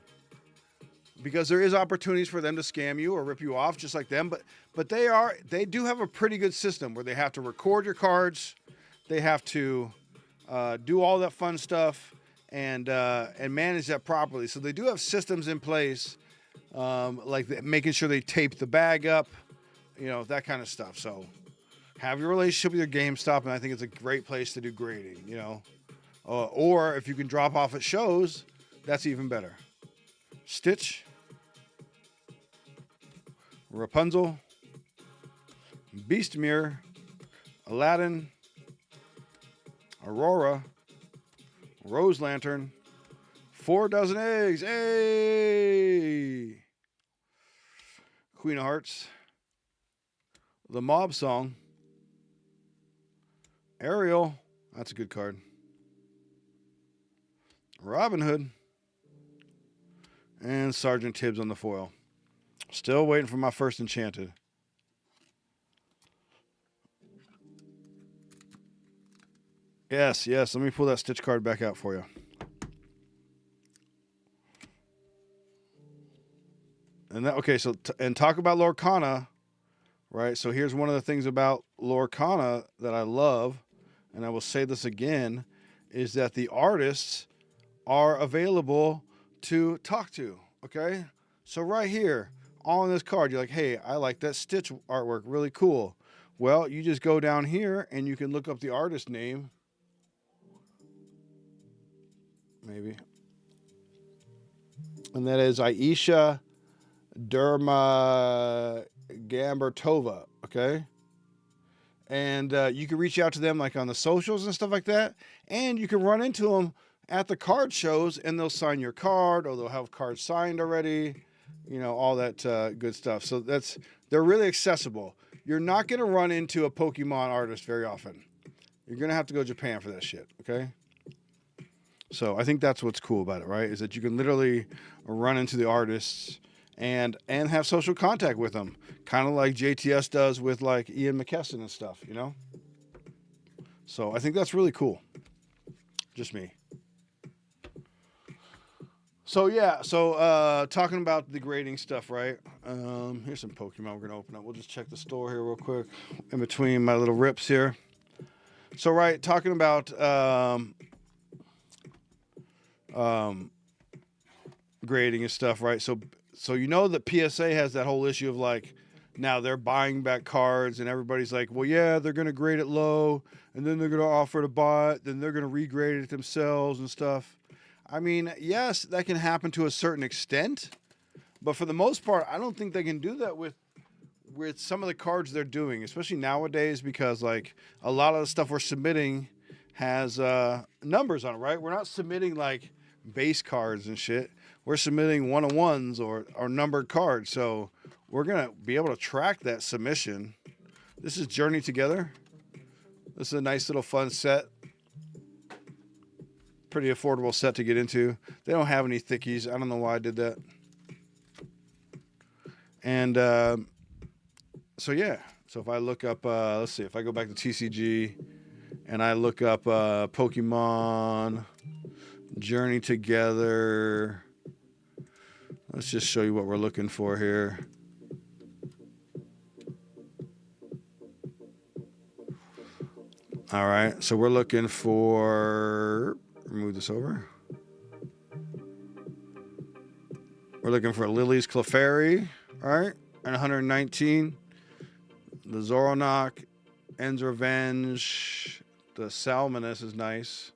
because there is opportunities for them to scam you or rip you off just like them. But they do have a pretty good system where they have to record your cards. They have to do all that fun stuff and manage that properly. So they do have systems in place, like making sure they tape the bag up, that kind of stuff. So have your relationship with your GameStop, and I think it's a great place to do grading, or if you can drop off at shows, that's even better. Stitch, Rapunzel, Beastmere, Aladdin, Aurora, Rose Lantern, 4 dozen eggs. Hey! Queen of Hearts, the Mob Song, Ariel. That's a good card. Robin Hood, and Sergeant Tibbs on the foil. Still waiting for my first Enchanted. Yes. Let me pull that Stitch card back out for you. And that, okay, so and talk about Lorcana, right? So here's one of the things about Lorcana that I love, and I will say this again, is that the artists are available to talk to, okay? So right here on this card, you're like, hey, I like that Stitch artwork, really cool. Well, you just go down here and you can look up the artist name. Maybe. And that is Aisha Derma Gambertova, okay? And you can reach out to them like on the socials and stuff like that. And you can run into them at the card shows and they'll sign your card or they'll have cards signed already, you know, all that good stuff. So they're really accessible. You're not going to run into a Pokemon artist very often. You're going to have to go to Japan for that shit, okay? So I think that's what's cool about it, right? Is that you can literally run into the artists and have social contact with them, kind of like JTS does with like Ian McKesson and stuff, you know? So I think that's really cool. Just me. So yeah, talking about the grading stuff, right? Here's some Pokemon we're gonna open up. We'll just check the store here real quick in between my little rips here. So right, talking about grading and stuff, right? So you know that PSA has that whole issue of like, now they're buying back cards and everybody's like, well, yeah, they're going to grade it low and then they're going to offer to buy it. Then they're going to regrade it themselves and stuff. I mean, yes, that can happen to a certain extent, but for the most part, I don't think they can do that with some of the cards they're doing, especially nowadays, because like a lot of the stuff we're submitting has numbers on it, right? We're not submitting like base cards and shit. We're submitting one-on-ones or numbered cards. So we're going to be able to track that submission. This is Journey Together. This is a nice little fun set. Pretty affordable set to get into. They don't have any thickies. I don't know why I did that. And so yeah. So if I look up, let's see, if I go back to TCG and I look up Pokemon Journey Together. Let's just show you what we're looking for here. All right, so we're looking for, move this over. We're looking for Lily's Clefairy, all right, and 119. The Zoroark, End's Revenge, the Salmonus is nice.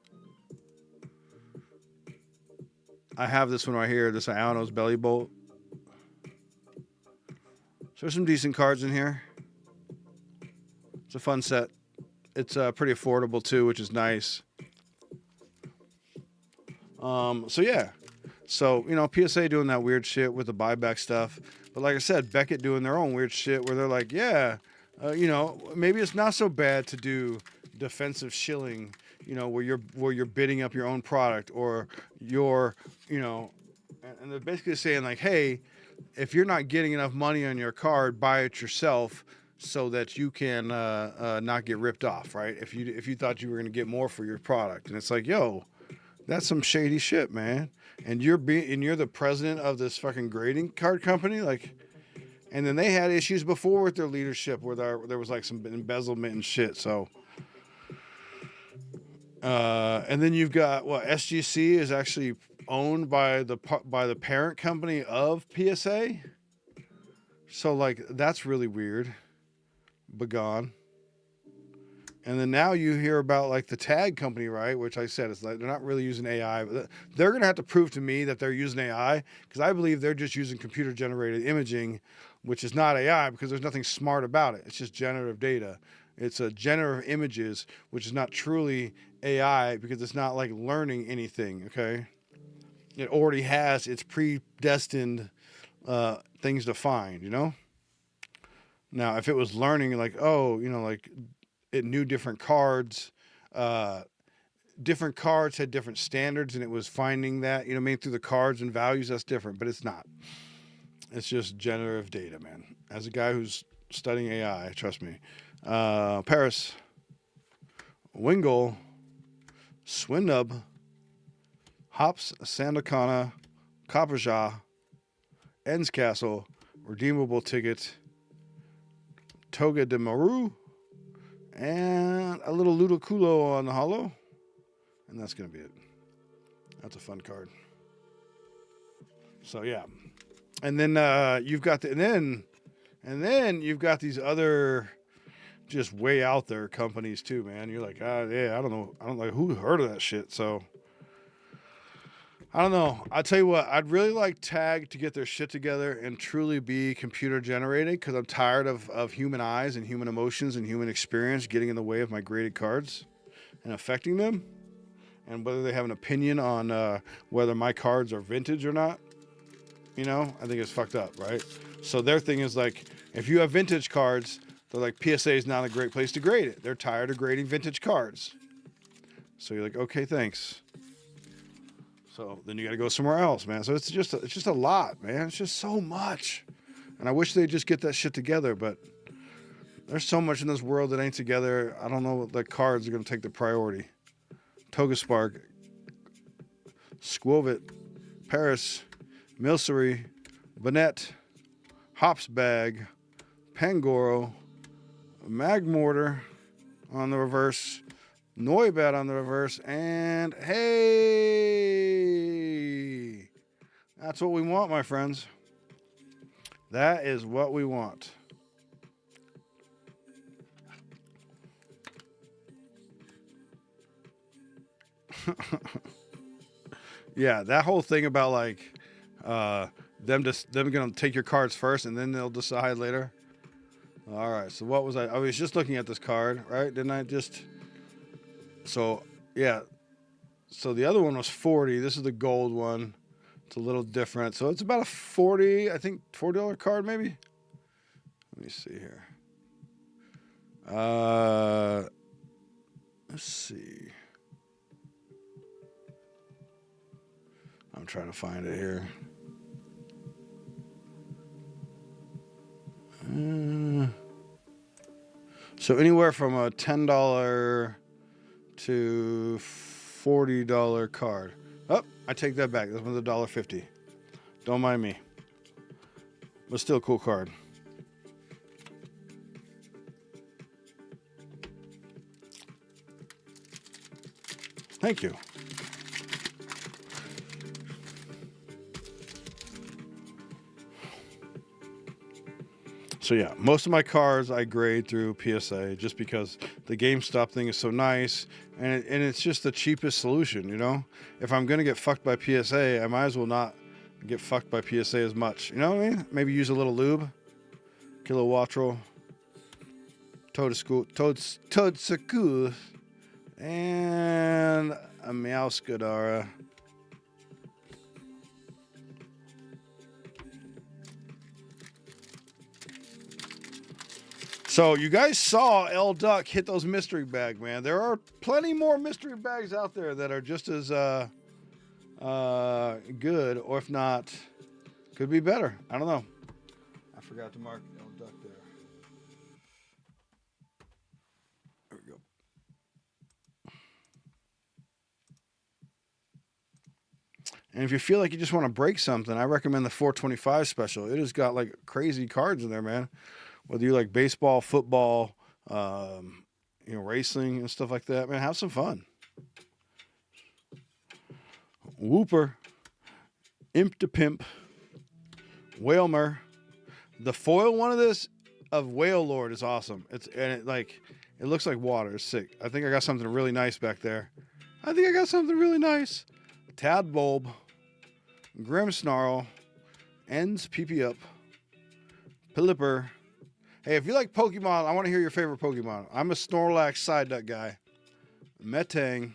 I have this one right here, this Iono's Belly Bolt. So there's some decent cards in here. It's a fun set. It's pretty affordable too, which is nice. So yeah. So, you know, PSA doing that weird shit with the buyback stuff. But like I said, Beckett doing their own weird shit where they're like, yeah, you know, maybe it's not so bad to do defensive shilling, you know, where you're bidding up your own product or you're, you know, and they're basically saying like, hey, if you're not getting enough money on your card, buy it yourself so that you can not get ripped off, right? If you thought you were going to get more for your product, and it's like, yo, that's some shady shit, man. And you're the president of this fucking grading card company, like. And then they had issues before with their leadership where there was like some embezzlement and shit. So, and then you've got SGC is actually owned by the parent company of PSA. So like that's really weird. Begone. And then now you hear about like the tag company, right? Which I said is like they're not really using AI. But they're gonna have to prove to me that they're using AI because I believe they're just using computer generated imaging which is not AI because there's nothing smart about it. It's just generative data. It's a generative images, which is not truly AI because it's not like learning anything, okay? It already has its predestined things to find, you know? Now, if it was learning like, oh, you know, like it knew different cards had different standards and it was finding that, you know what I mean, through the cards and values, that's different, but it's not. It's just generative data, man. As a guy who's studying AI, trust me. Paris, Wingle, Swindub, Hops, Sandakana, Copperjaw, Ends Castle, Redeemable Ticket, Toga de Maru, and a little Ludokulo on the holo. And that's going to be it. That's a fun card. So, yeah. And then you've got and then you've got these other just way out there companies too, man. You're like, yeah, I don't know who heard of that shit. So I don't know. I'll tell you what, I'd really like Tag to get their shit together and truly be computer generated because I'm tired of human eyes and human emotions and human experience getting in the way of my graded cards and affecting them. And whether they have an opinion on whether my cards are vintage or not, you know, I think it's fucked up, right? So their thing is like, if you have vintage cards, they're like, PSA is not a great place to grade it. They're tired of grading vintage cards. So you're like, okay, thanks. So then you got to go somewhere else, man. So it's just a lot, man. It's just so much. And I wish they'd just get that shit together, but there's so much in this world that ain't together. I don't know what the cards are going to take the priority. Toga Spark, Squovit, Paris, Milcery, Bonnet, Hops Bag, Pangoro, Magmortar on the reverse, Noibat on the reverse, and hey, that's what we want, my friends. That is what we want. Yeah, that whole thing about like them gonna take your cards first and then they'll decide later. All right, so what was I was just looking at this card, right? Didn't I just? So yeah, so the other one was 40. This is the gold one. It's a little different. So it's about a 40, I think $40 card maybe. Let me see here. Let's see. I'm trying to find it here. So anywhere from a $10 to $40 card. Oh, I take that back. This one's $1.50. Don't mind me. But still a cool card. Thank you. So yeah, most of my cards I grade through PSA just because the GameStop thing is so nice and it's just the cheapest solution, you know? If I'm going to get fucked by PSA, I might as well not get fucked by PSA as much. You know what I mean? Maybe use a little lube. Kilowattrel. Todsaku. And a Meowscadara. So you guys saw L Duck hit those mystery bags, man. There are plenty more mystery bags out there that are just as good, or if not, could be better. I don't know. I forgot to mark L Duck there. There we go. And if you feel like you just want to break something, I recommend the 425 special. It has got like crazy cards in there, man. Whether you like baseball, football, racing and stuff like that, man, have some fun. Whooper, Imp to Pimp, Whalmer. The foil one of this of Whale Lord is awesome. It looks like water. It's sick. I think I got something really nice back there. Tadbulb, Grimmsnarl, Ends PP Up, Pelipper. Hey, if you like Pokemon, I want to hear your favorite Pokemon. I'm a Snorlax Psyduck guy. Metang.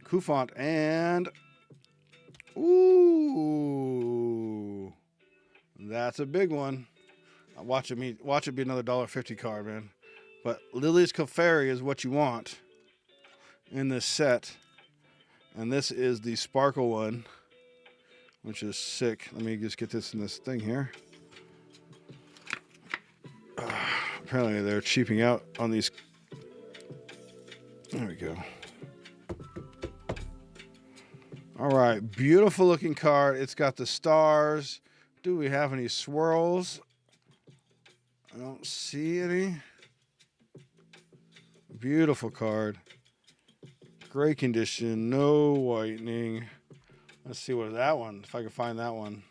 Kufant. And... Ooh. That's a big one. Watch it be another $1.50 card, man. But Lily's Clefairy is what you want in this set. And this is the Sparkle one, which is sick. Let me just get this in this thing here. Apparently they're cheaping out on these. There we go. All right, beautiful looking card. It's got the stars. Do we have any swirls? I don't see any. Beautiful card. Great condition, no whitening. Let's see what is that one, if I can find that one.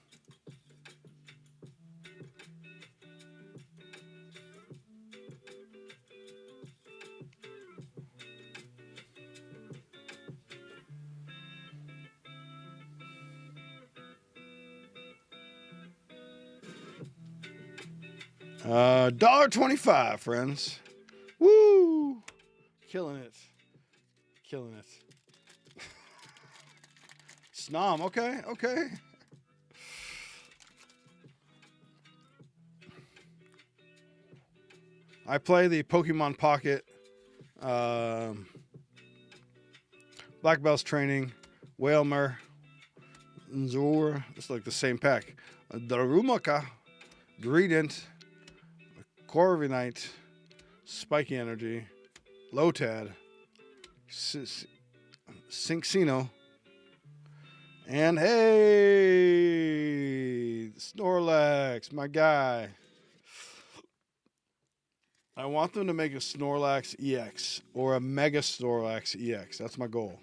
$1.25, friends. Woo! Killing it. Killing it. Snom, okay, okay. I play the Pokemon Pocket, Black Belt's Training, Whalmer, Nzor. It's like the same pack. Darumaka, Greedent, Corviknight, Spiky Energy, Lotad, Cinccino, and hey, Snorlax, my guy. I want them to make a Snorlax EX or a Mega Snorlax EX. That's my goal.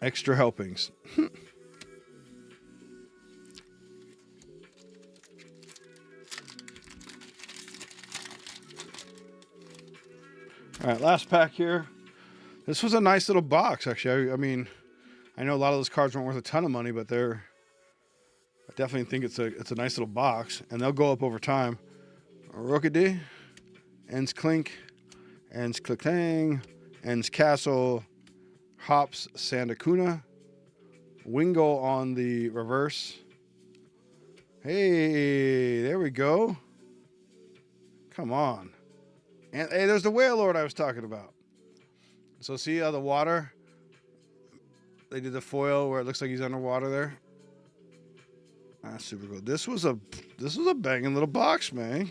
Extra helpings. All right, last pack here. This was a nice little box, actually. I mean, I know a lot of those cards weren't worth a ton of money, but I definitely think it's a nice little box, and they'll go up over time. Rookidee, Ens Clink, Ens Clickang, Ens Castle, Hops Sandacuna, Wingull on the reverse. Hey, there we go. Come on. And hey, there's the Whale Lord I was talking about. So see how the water, they did the foil where it looks like he's underwater there. That's super cool. This was a banging little box, man.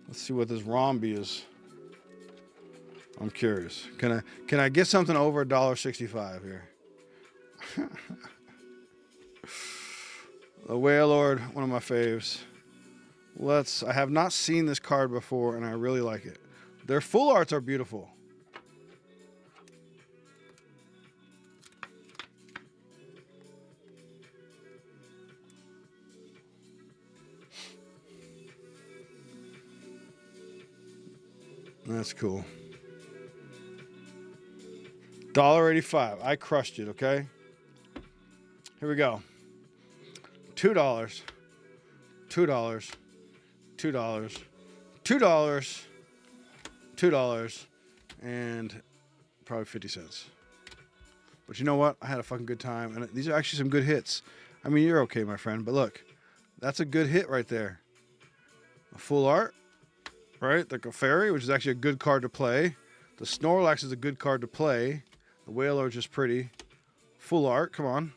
Let's see what this Romby is. I'm curious. Can I get something over $1.65 here? The Whale Lord, one of my faves. I have not seen this card before, and I really like it. Their full arts are beautiful. That's cool. $1.85. I crushed it, okay? Here we go. $2. $2. $2. $2. $2. And probably 50 cents. But you know what? I had a fucking good time. And these are actually some good hits. I mean, you're okay, my friend. But look, that's a good hit right there. A full art, right? The Clefairy, which is actually a good card to play. The Snorlax is a good card to play. The Whaler is just pretty. Full art, come on.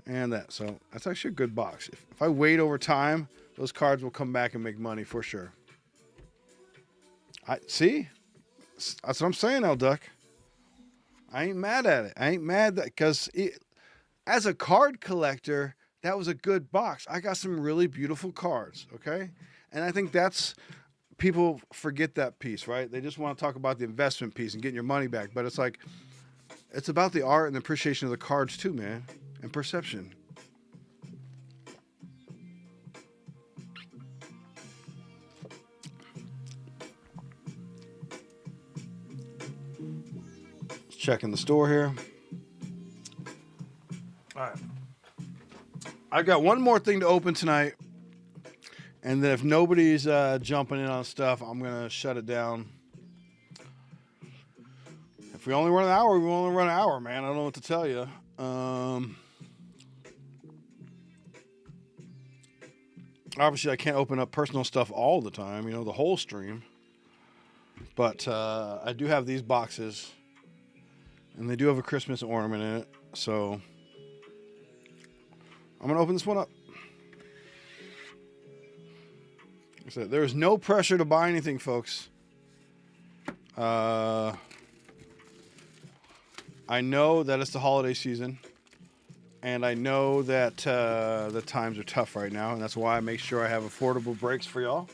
And that. So that's actually a good box. If I wait over time, those cards will come back and make money for sure. See? That's what I'm saying, L-Duck. I ain't mad at it. I ain't mad that because as a card collector, that was a good box. I got some really beautiful cards, okay? And I think people forget that piece, right? They just want to talk about the investment piece and getting your money back. But it's like, it's about the art and the appreciation of the cards too, man. And perception. Checking the store here. All right. I've got one more thing to open tonight. And then if nobody's jumping in on stuff, I'm going to shut it down. If we only run an hour, we only run an hour, man. I don't know what to tell you. Obviously, I can't open up personal stuff all the time, the whole stream. But I do have these boxes. And they do have a Christmas ornament in it. So I'm going to open this one up. Like I said, there's no pressure to buy anything, folks. I know that it's the holiday season, and I know that the times are tough right now, and that's why I make sure I have affordable breaks for y'all.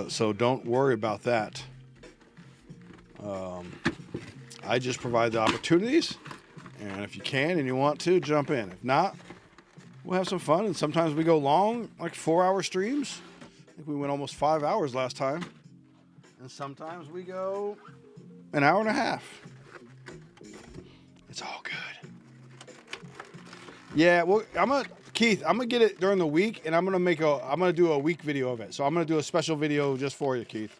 So don't worry about that. I just provide the opportunities, and if you can and you want to, jump in. If not, we'll have some fun, and sometimes we go long, like 4-hour streams. I think we went almost 5 hours last time. And sometimes we go an hour and a half. It's all good. Yeah, well, Keith, I'm gonna get it during the week, and I'm gonna do a week video of it. So I'm gonna do a special video just for you, Keith.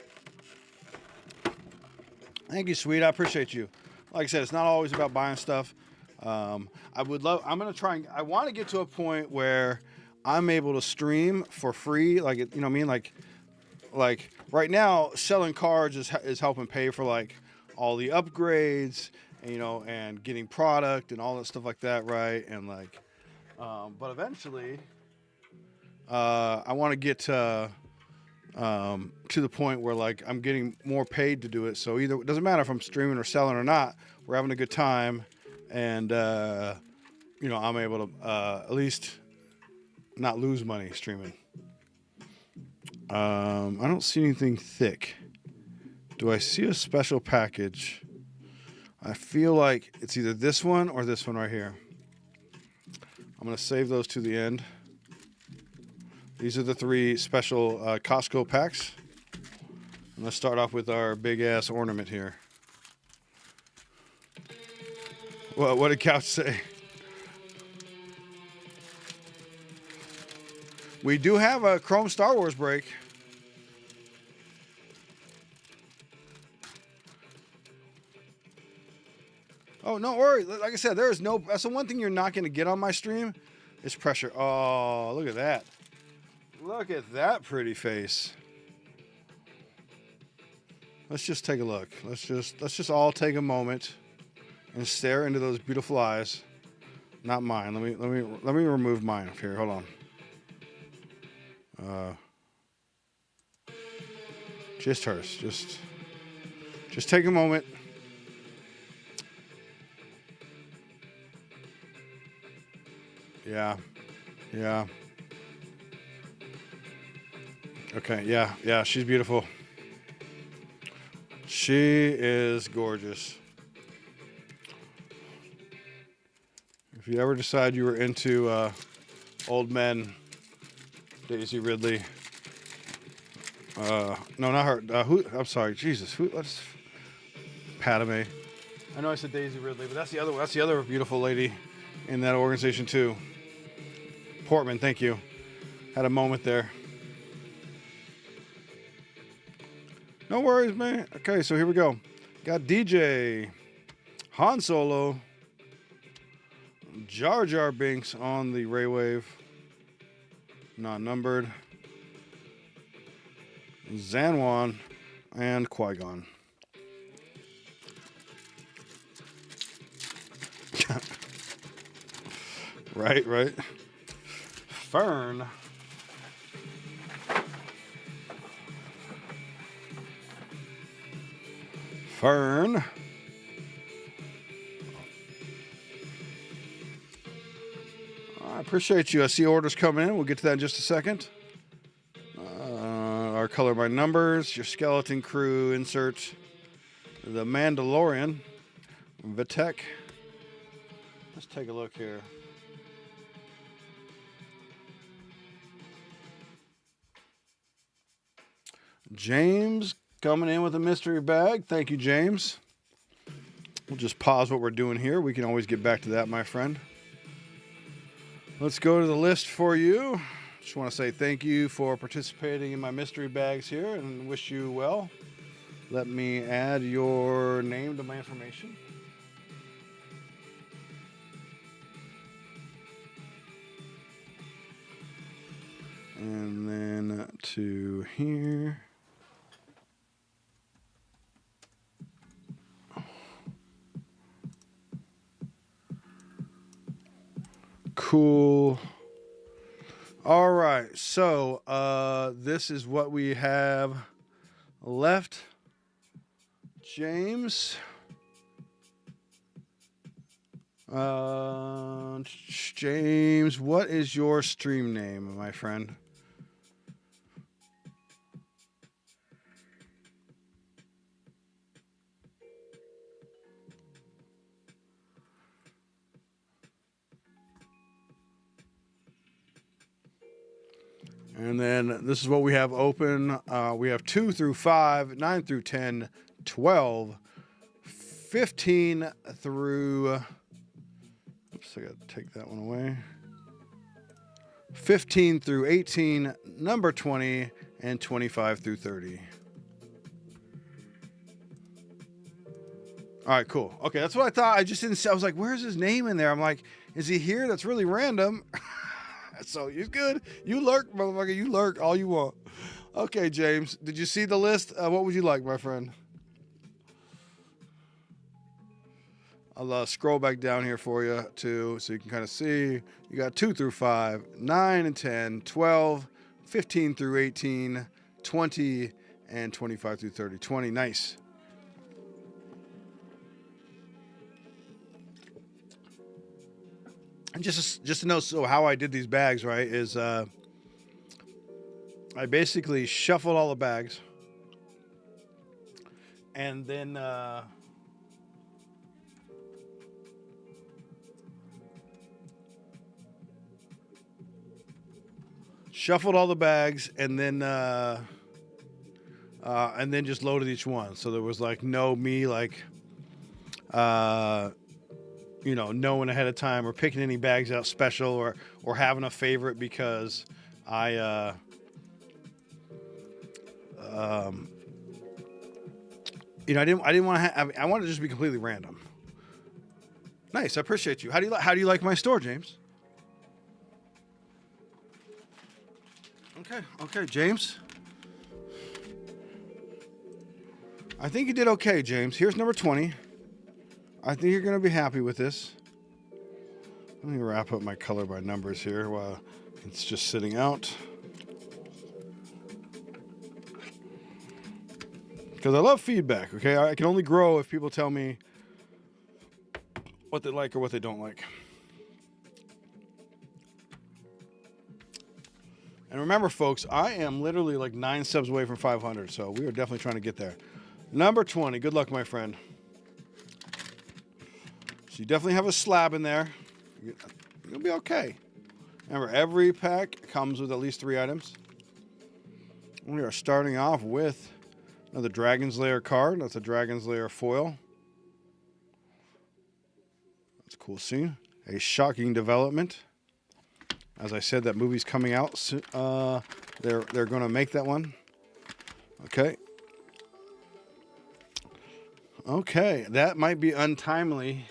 Thank you, sweet. I appreciate you. Like I said, it's not always about buying stuff. I want to get to a point where I'm able to stream for free. Like, you know what I mean? Like right now, selling cards is helping pay for like all the upgrades, and, and getting product and all that stuff like that, right? And like, but eventually, I want to get to the point where like I'm getting more paid to do it. So either it doesn't matter if I'm streaming or selling or not. We're having a good time, and I'm able to at least not lose money streaming. I don't see anything thick. Do I see a special package? I feel like it's either this one or this one right here. I'm going to save those to the end. These are the 3 special Costco packs. And let's start off with our big ass ornament here. Well, what did Couch say? We do have a Chrome Star Wars break. Oh, no worry. Like I said, that's the one thing you're not going to get on my stream is pressure. Oh, look at that. Look at that pretty face. Let's just take a look. Let's just all take a moment and stare into those beautiful eyes. Not mine. Let me remove mine up here. Hold on. Just hers. Just take a moment. Yeah. Okay, yeah, she's beautiful. She is gorgeous. If you ever decide you were into old men, Daisy Ridley. No, not her. Who? I'm sorry, Jesus. Who? Padme. I know I said Daisy Ridley, but that's the other beautiful lady in that organization too. Portman, thank you. Had a moment there. No worries, man. Okay, so here we go. Got DJ, Han Solo, Jar Jar Binks on the Ray Wave, not numbered, Zanwan, and Qui-Gon. Right. Fern. I appreciate you. I see orders coming in. We'll get to that in just a second. Our color by numbers, your skeleton crew insert, the Mandalorian, Vitek. Let's take a look here. James coming in with a mystery bag. Thank you, James. We'll just pause what we're doing here. We can always get back to that, my friend. Let's go to the list for you. Just want to say thank you for participating in my mystery bags here and wish you well. Let me add your name to my information. And then to here. Cool. All right. So this is what we have left. James. James, what is your stream name, my friend? And then this is what we have open. We have 2 through 5, 9 through 10, 12, 15 through... Oops, I got to take that one away. 15 through 18, number 20, and 25 through 30. All right, cool. Okay, that's what I thought. I just didn't see. I was like, where's his name in there? I'm like, is he here? That's really random. So you're good. You lurk, motherfucker. You lurk all you want. Okay, James. Did you see the list? What would you like, my friend? I'll scroll back down here for you, too, so you can kind of see. You got 2 through 5, 9 and 10, 12, 15 through 18, 20, and 25 through 30. 20. Nice. And just to know, so how I did these bags, right, is I basically shuffled all the bags, and then shuffled all the bags, and then just loaded each one. So there was like no me like knowing ahead of time or picking any bags out special or having a favorite because I didn't want to have, I wanted to just be completely random. Nice. I appreciate you. How do you like my store, James? Okay, James. I think you did okay, James. Here's number 20. I think you're going to be happy with this. Let me wrap up my color by numbers here while it's just sitting out. Because I love feedback, okay? I can only grow if people tell me what they like or what they don't like. And remember, folks, I am literally like 9 subs away from 500, so we are definitely trying to get there. Number 20. Good luck, my friend. So you definitely have a slab in there. You'll be okay. Remember, every pack comes with at least 3 items. We are starting off with another Dragon's Lair card. That's a Dragon's Lair foil. That's a cool scene. A shocking development. As I said, that movie's coming out. They're going to make that one. Okay. Okay, that might be untimely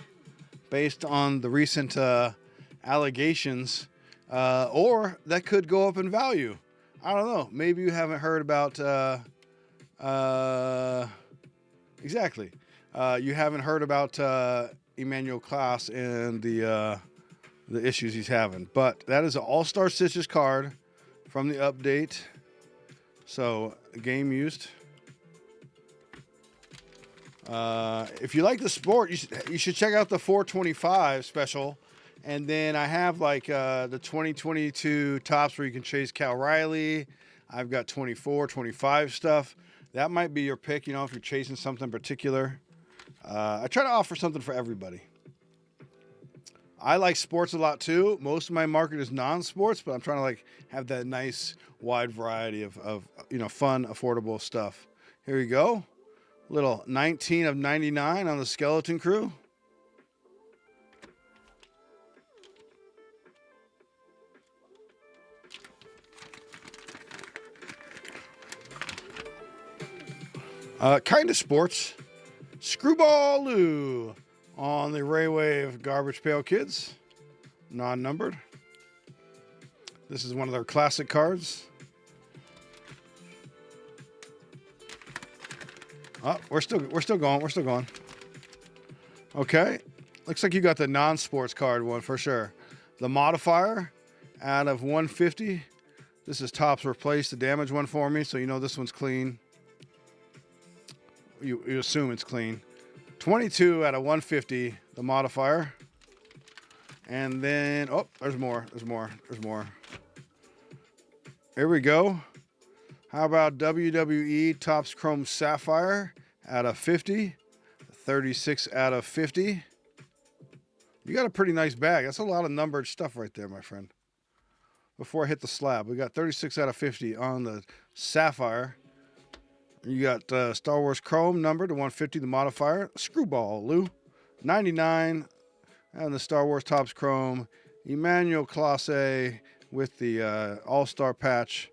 based on the recent allegations, or that could go up in value. I don't know. Maybe you haven't heard about exactly. You haven't heard about Emmanuel Class and the issues he's having. But that is an All-Star Stitches card from the update. So, game used. If you like the sport, you should check out the 425 special. And then I have like the 2022 tops where you can chase Cal Riley. I've got 24, 25 stuff. That might be your pick, if you're chasing something particular. I try to offer something for everybody. I like sports a lot too. Most of my market is non-sports, but I'm trying to like have that nice wide variety of fun, affordable stuff. Here we go. Little 19 of 99 on the Skeleton Crew. Kind of sports. Screwball Lou on the Ray Wave Garbage Pail Kids. Non-numbered. This is one of their classic cards. Oh, we're still going. Okay. Looks like you got the non-sports card one for sure. The modifier out of 150. This is Topps replaced the damage one for me, so you know this one's clean. You assume it's clean. 22 out of 150, the modifier. And then, oh, there's more. Here we go. How about WWE Topps Chrome Sapphire out of 50? 36 out of 50. You got a pretty nice bag. That's a lot of numbered stuff right there, my friend. Before I hit the slab, we got 36 out of 50 on the Sapphire. You got Star Wars Chrome numbered to 150, the modifier. Screwball Lou, 99. And the Star Wars Topps Chrome. Emmanuel Classe with the All-Star patch.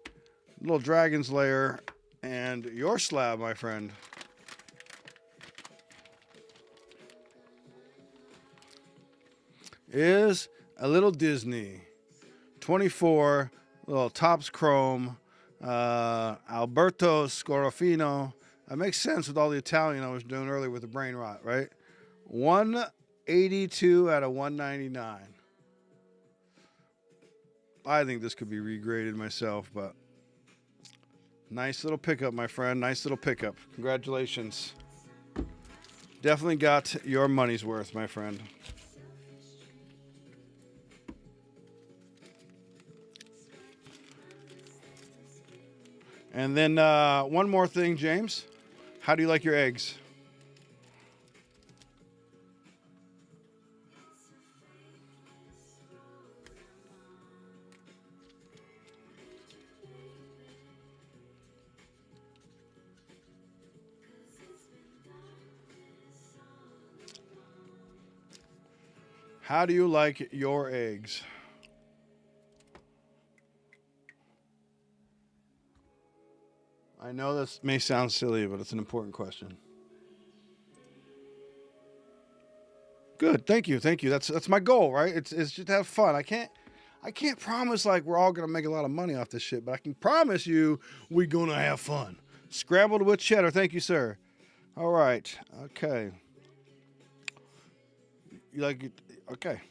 Little Dragon's Lair. And your slab, my friend. Is a little Disney. 24, little Topps Chrome. Alberto Scorofino. That makes sense with all the Italian I was doing earlier with the brain rot, right? 182 out of 199. I think this could be regraded myself, but nice little pickup, my friend. Nice little pickup. Congratulations. Definitely got your money's worth, my friend. And then one more thing, James. How do you like your eggs? How do you like your eggs? I know this may sound silly, but it's an important question. Good, thank you. That's my goal, right? It's just to have fun. I can't promise like we're all gonna make a lot of money off this shit, but I can promise you we're gonna have fun. Scrambled with cheddar, thank you, sir. All right, okay. You like it? Okay.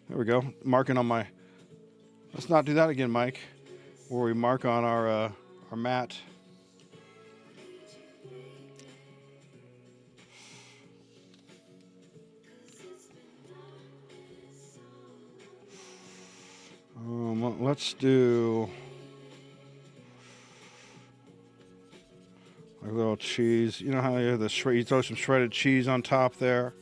There we go. Marking on my. Let's not do that again, Mike. Where we mark on our mat. Let's do a little cheese. You know how you have you throw some shredded cheese on top there.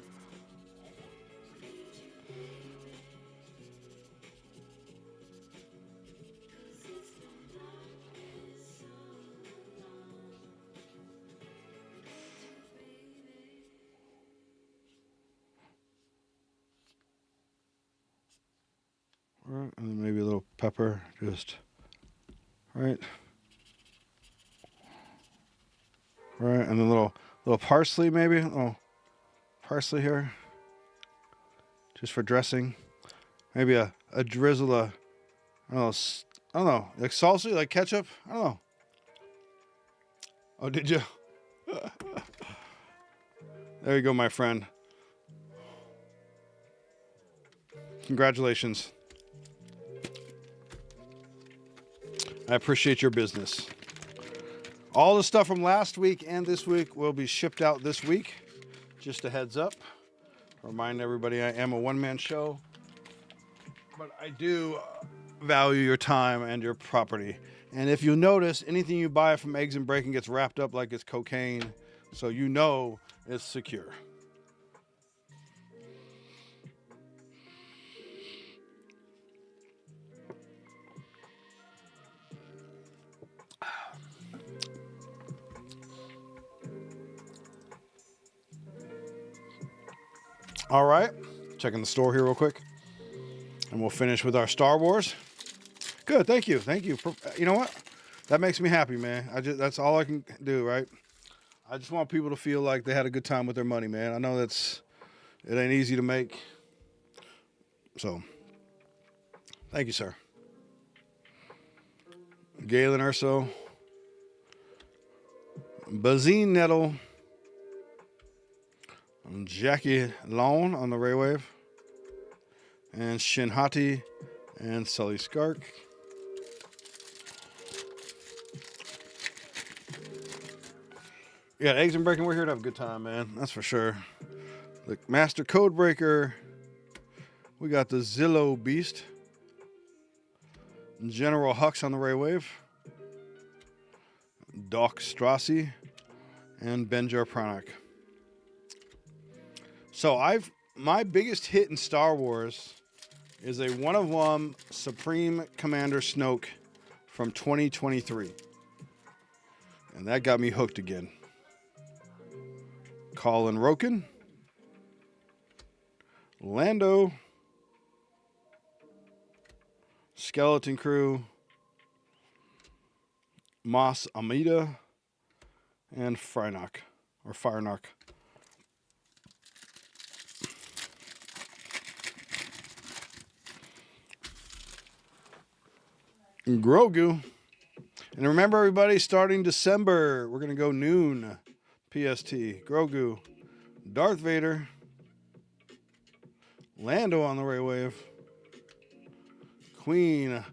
And then maybe a little pepper, just right, and then a little parsley, maybe. Oh, parsley here, just for dressing. Maybe a drizzle of, I don't know, like salsa, like ketchup. I don't know. Oh, did you? There you go, my friend. Congratulations. I appreciate your business. All the stuff from last week and this week will be shipped out this week. Just a heads up. Remind everybody I am a one-man show. But I do value your time and your property. And if you notice, anything you buy from Eggs and Breakin gets wrapped up like it's cocaine. So you know is secure. All right, checking the store here real quick, and we'll finish with our Star Wars. Good, thank you. You know what? That makes me happy, man. That's all I can do, right? I just want people to feel like they had a good time with their money, man. I know it ain't easy to make. So, thank you, sir. Galen Urso, Bazine Nettle, Jackie Lone on the Raywave, and Shinhati and Sully Skark. Yeah, Eggs and Breakin', we're here to have a good time, man. That's for sure. The Master Codebreaker. We got the Zillow Beast. General Hux on the Raywave. Doc Strassi. And Benjar Pranak. So my biggest hit in Star Wars is a one-of-one Supreme Commander Snoke from 2023. And that got me hooked again. Colin Roken, Lando, Skeleton Crew, Moss Amida, and Frynark, or Firenark. Grogu. And remember, everybody, starting December, we're going to go noon PST. Grogu, Darth Vader, Lando on the Raywave, Queen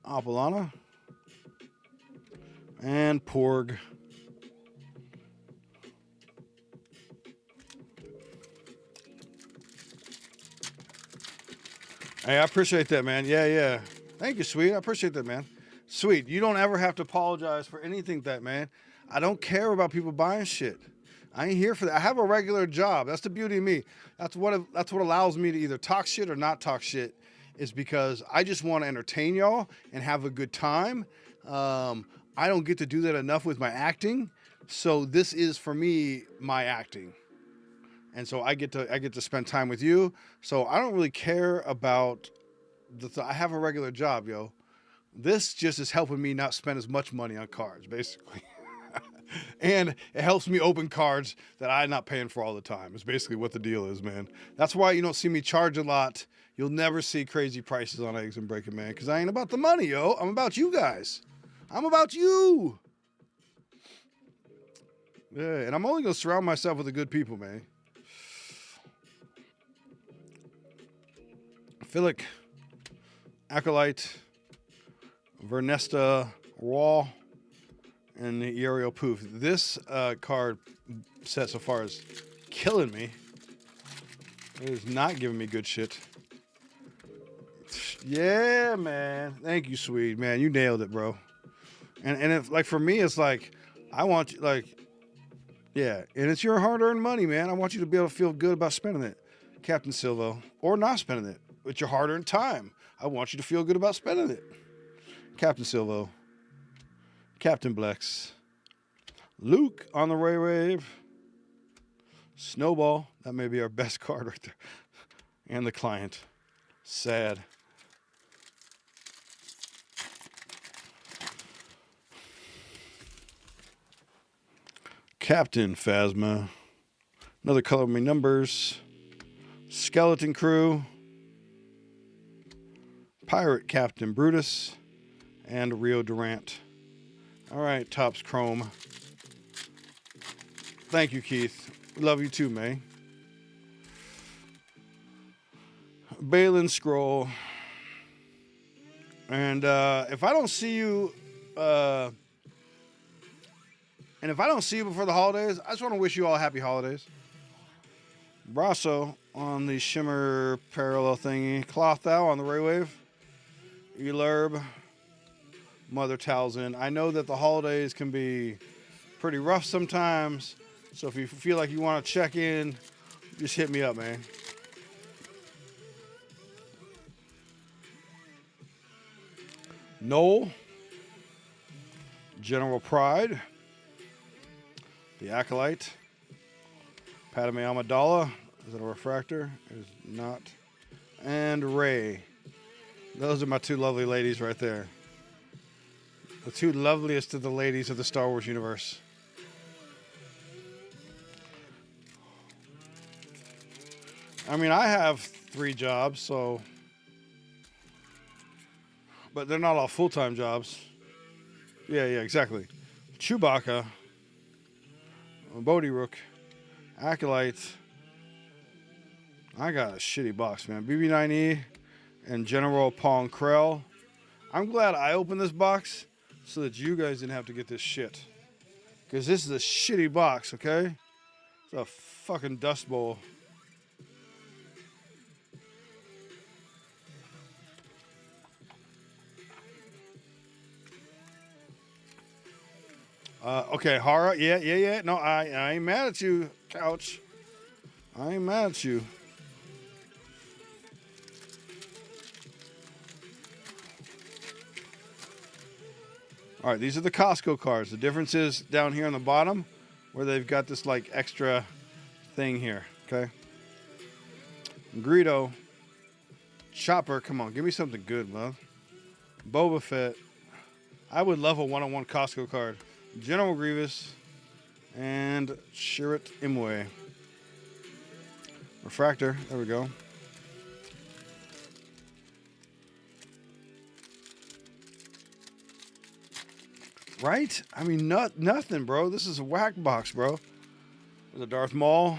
Apolana, and Porg. Hey, I appreciate that, man. Yeah. Thank you, sweet. I appreciate that, man. Sweet. You don't ever have to apologize for anything, that man. I don't care about people buying shit. I ain't here for that. I have a regular job. That's the beauty of me. That's what allows me to either talk shit or not talk shit, is because I just want to entertain y'all and have a good time. I don't get to do that enough with my acting, so this is for me my acting, and so I get to spend time with you. So I don't really care about I have a regular job, yo. This just is helping me not spend as much money on cards, basically. And it helps me open cards that I'm not paying for all the time. It's basically what the deal is, man. That's why you don't see me charge a lot. You'll never see crazy prices on Eggs and Breakin', man, because I ain't about the money, yo. I'm about you guys. I'm about you. Yeah, and I'm only going to surround myself with the good people, man. Philic, Acolyte, Vernesta Raw, and the Aerial Poof. This card set so far is killing me. It is not giving me good shit. Yeah, man. Thank you, sweet. Man, you nailed it, bro. And if, like, for me, it's like, I want you, like, yeah. And it's your hard-earned money, man. I want you to be able to feel good about spending it. Captain Silvo. Or not spending it. It's your hard-earned time. I want you to feel good about spending it. Captain Silvo. Captain Blex. Luke on the Raywave. Snowball. That may be our best card right there. And the Client. Sad. Captain Phasma. Another color of my numbers. Skeleton Crew. Pirate Captain Brutus. And Rio Durant. All right, Topps Chrome. Thank you, Keith. Love you too, man. Balin Scroll. And if I don't see you, before the holidays, I just want to wish you all happy holidays. Brasso on the Shimmer Parallel thingy. Cloth Thou on the Raywave. Elurb. Mother Talzin. I know that the holidays can be pretty rough sometimes, So if you feel like you want to check in, just hit me up, man. Noel, General Pride, the Acolyte, Padme Amidala, is it a refractor? It is not. And Rey. Those are my two lovely ladies right there. The two loveliest of the ladies of the Star Wars universe. I mean, I have 3 jobs, so... But they're not all full-time jobs. Yeah, exactly. Chewbacca, Bodhi Rook, Acolyte. I got a shitty box, man. BB-9E and General Pong Krell. I'm glad I opened this box so that you guys didn't have to get this shit. Because this is a shitty box, okay? It's a fucking dust bowl. Okay, Hara, yeah. No, I ain't mad at you, Couch. I ain't mad at you. All right, these are the Costco cards. The difference is down here on the bottom where they've got this like extra thing here, okay? Greedo, Chopper, come on, give me something good, love. Boba Fett. I would love a one-on-one Costco card. General Grievous and Chirrut Imwe. Refractor, there we go. Right? I mean, nothing, bro. This is a whack box, bro. There's a Darth Maul.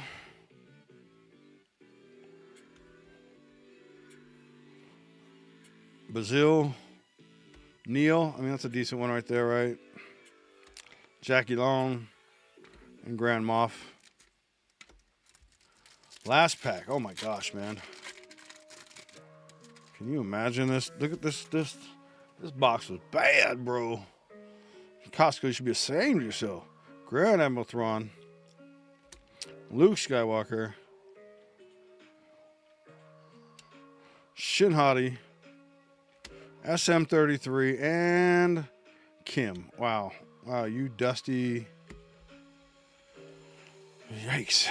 Bazil. Neil. I mean, that's a decent one right there, right? Jackie Long. And Grand Moff. Last pack. Oh my gosh, man. Can you imagine this? Look at this. This box was bad, bro. Costco, you should be ashamed of yourself. Grand Admiral Thrawn. Luke Skywalker. Shin Hati. SM-33. And Kim. Wow. Wow, you dusty. Yikes.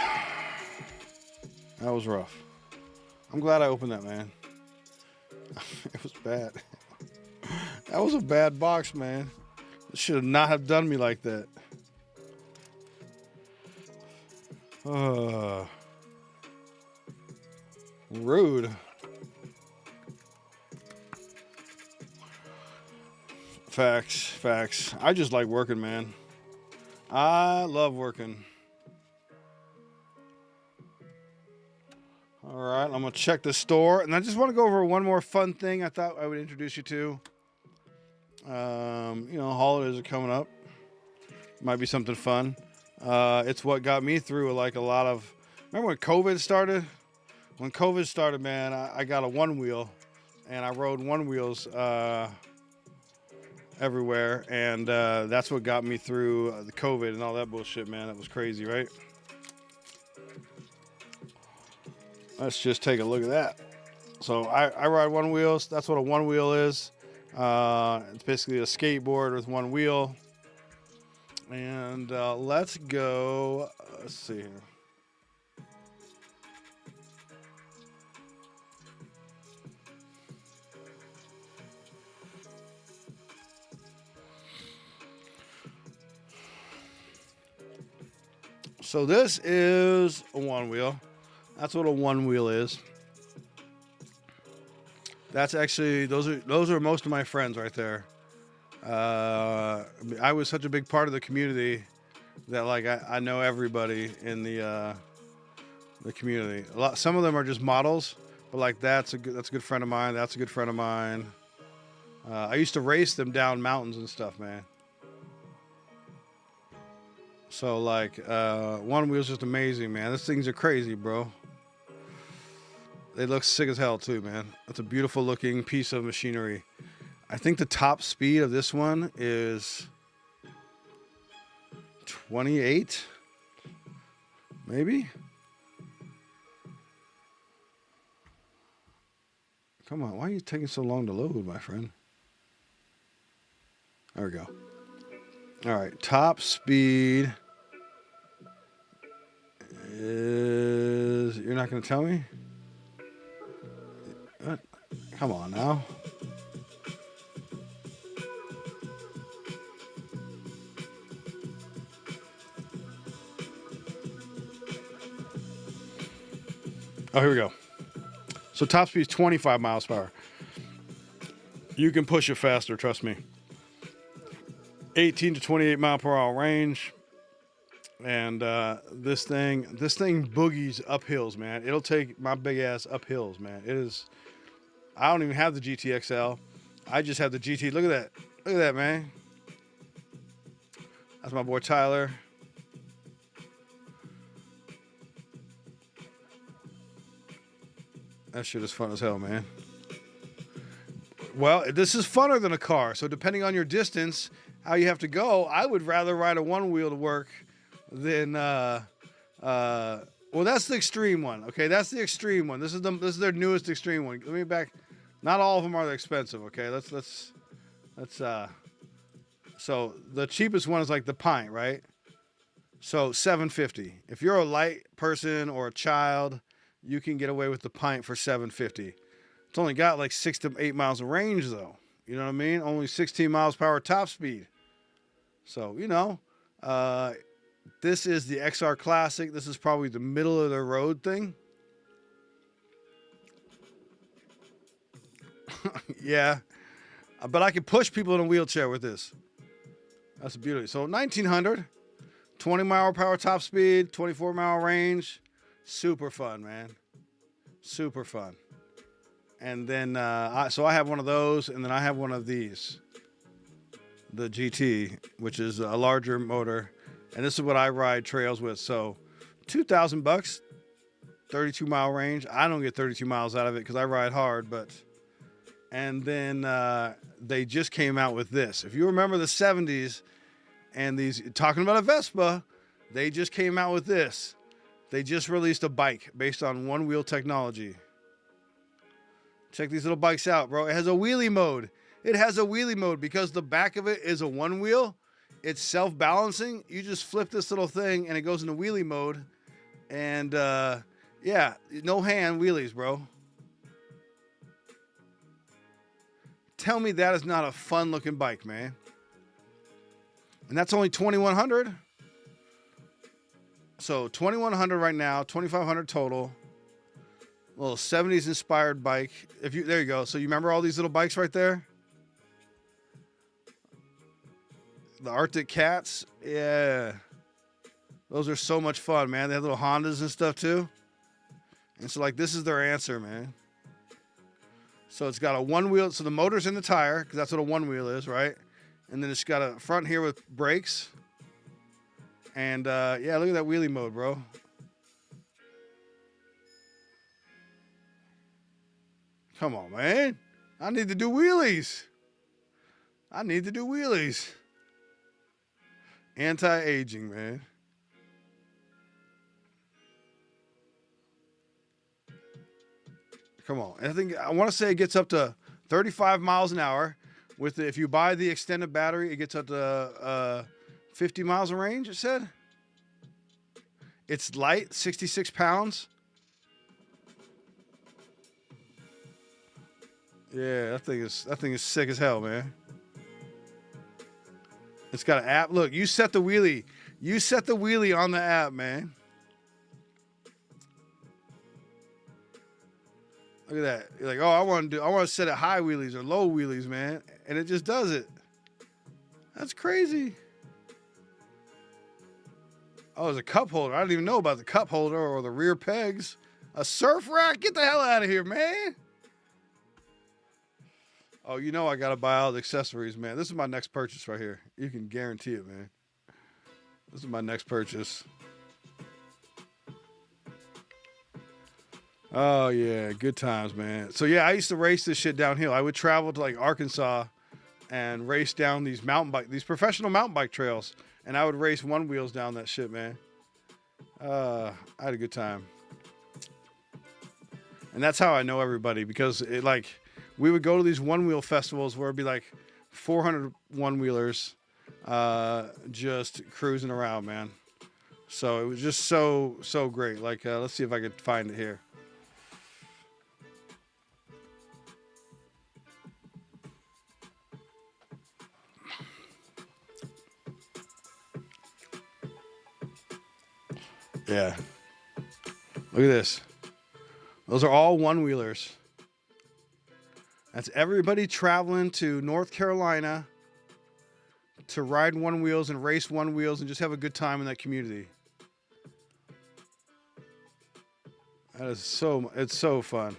That was rough. I'm glad I opened that, man. It was bad. That was a bad box, man. It should not have done me like that. Rude. Facts. I just like working, man. I love working. All right, I'm going to check the store. And I just want to go over one more fun thing I thought I would introduce you to. You know, holidays are coming up. Might be something fun. It's what got me through like a lot of... Remember when COVID started? When COVID started, man, I got a one wheel. And I rode one wheels everywhere. And that's what got me through the COVID and all that bullshit, man. That was crazy, right? Let's just take a look at that. So I ride one wheels. That's what a one wheel is. It's basically a skateboard with one wheel. And let's go. Let's see here. So this is a one wheel. That's what a one wheel is. That's actually, those are most of my friends right there. I was such a big part of the community that like I know everybody in the community. Some of them are just models, but like that's a good friend of mine. That's a good friend of mine. I used to race them down mountains and stuff, man. So like one wheel's just amazing, man. These things are crazy, bro. They look sick as hell too, man. It's a beautiful looking piece of machinery. I think the top speed of this one is 28. Maybe? Come on, why are you taking so long to load, my friend? There we go. All right, top speed is... You're not going to tell me? What? Come on now. Oh, here we go. So top speed is 25 miles per hour. You can push it faster, trust me. 18 to 28 mile per hour range. And this thing boogies up hills, man. It'll take my big ass up hills, man. It is... I don't even have the GTXL. I just have the GT. Look at that. Look at that, man. That's my boy Tyler. That shit is fun as hell, man. Well, this is funner than a car. So depending on your distance, how you have to go, I would rather ride a one wheel to work than well, that's the extreme one. Okay, that's the extreme one. This is their newest extreme one. Let me back. Not all of them are expensive. Okay, let's so the cheapest one is like the Pint, right? So $750. If you're a light person or a child, you can get away with the Pint for $750. It's only got like 6 to 8 miles of range though. You know what I mean? Only 16 miles per hour top speed. So, you know, this is the XR Classic. This is probably the middle of the road thing. Yeah. But I can push people in a wheelchair with this. That's beautiful. So 1900, 20 mile per hour top speed, 24 mile range. Super fun, man. Super fun. And then, so I have one of those, and then I have one of these. The GT, which is a larger motor. And this is what I ride trails with. So $2,000, 32 mile range. I don't get 32 miles out of it because I ride hard, but... And then they just came out with this. If you remember the 70s and these, talking about a Vespa, they just came out with this. They just released a bike based on one wheel technology. Check these little bikes out, bro. It has a wheelie mode. It has a wheelie mode because the back of it is a one wheel. It's self-balancing. You just flip this little thing and it goes into wheelie mode. And yeah, no hand wheelies, bro. Tell me that is not a fun looking bike, man. And that's only $2,100. So $2,100 right now, $2,500 total. A little 70s inspired bike. There you go. So you remember all these little bikes right there? The Arctic Cats. Yeah. Those are so much fun, man. They have little Hondas and stuff too. And so like this is their answer, man. So it's got a one wheel. So the motor's in the tire because that's what a one wheel is, right? And then it's got a front here with brakes. And yeah, look at that wheelie mode, bro. Come on, man. I need to do wheelies. I need to do wheelies. Anti-aging, man. Come on. And I want to say it gets up to 35 miles an hour. If you buy the extended battery, it gets up to 50 miles of range, it said. It's light, 66 pounds. Yeah, that thing is sick as hell, man. It's got an app. Look, you set the wheelie. You set the wheelie on the app, man. Look at that. You're like, oh, I want to set it high wheelies or low wheelies, man. And it just does it. That's crazy. Oh, there's a cup holder. I didn't even know about the cup holder or the rear pegs. A surf rack? Get the hell out of here, man. Oh, you know I got to buy all the accessories, man. This is my next purchase right here. You can guarantee it, man. This is my next purchase. Oh, yeah. Good times, man. So, yeah, I used to race this shit downhill. I would travel to, like, Arkansas and race down these professional mountain bike trails. And I would race one wheels down that shit, man. I had a good time. And that's how I know everybody because we would go to these one wheel festivals where it'd be like 400 one wheelers just cruising around, man. So it was just so great. Let's see if I could find it here. Yeah. Look at this. Those are all one wheelers. That's everybody traveling to North Carolina to ride one wheels and race one wheels and just have a good time in that community. That is it's so fun.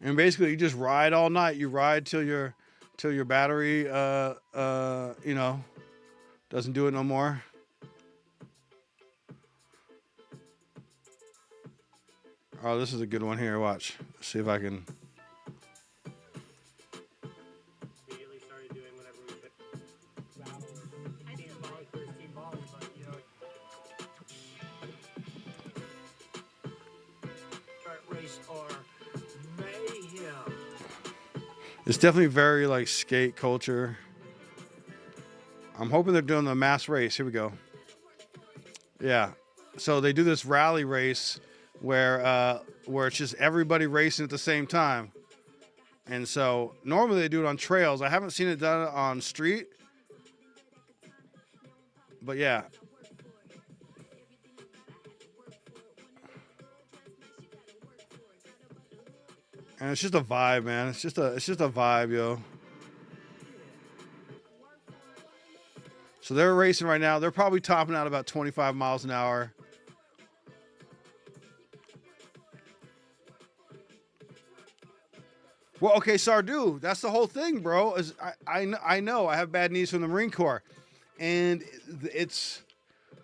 And basically you just ride all night. You ride till your battery doesn't do it no more. Oh, this is a good one here. Watch. Let's see if I can. Immediately started doing whatever we could. Team volley first, team volley, but race or mayhem. It's definitely very like skate culture. I'm hoping they're doing the mass race. Here we go. Yeah. So they do this rally race where it's just everybody racing at the same time. And so normally they do it on trails. I haven't seen it done on street. But yeah. And it's just a vibe, man. It's just a vibe, yo. So they're racing right now. They're probably topping out about 25 miles an hour. Well, okay, Sardu, that's the whole thing, bro. I know I have bad knees from the Marine Corps, and it's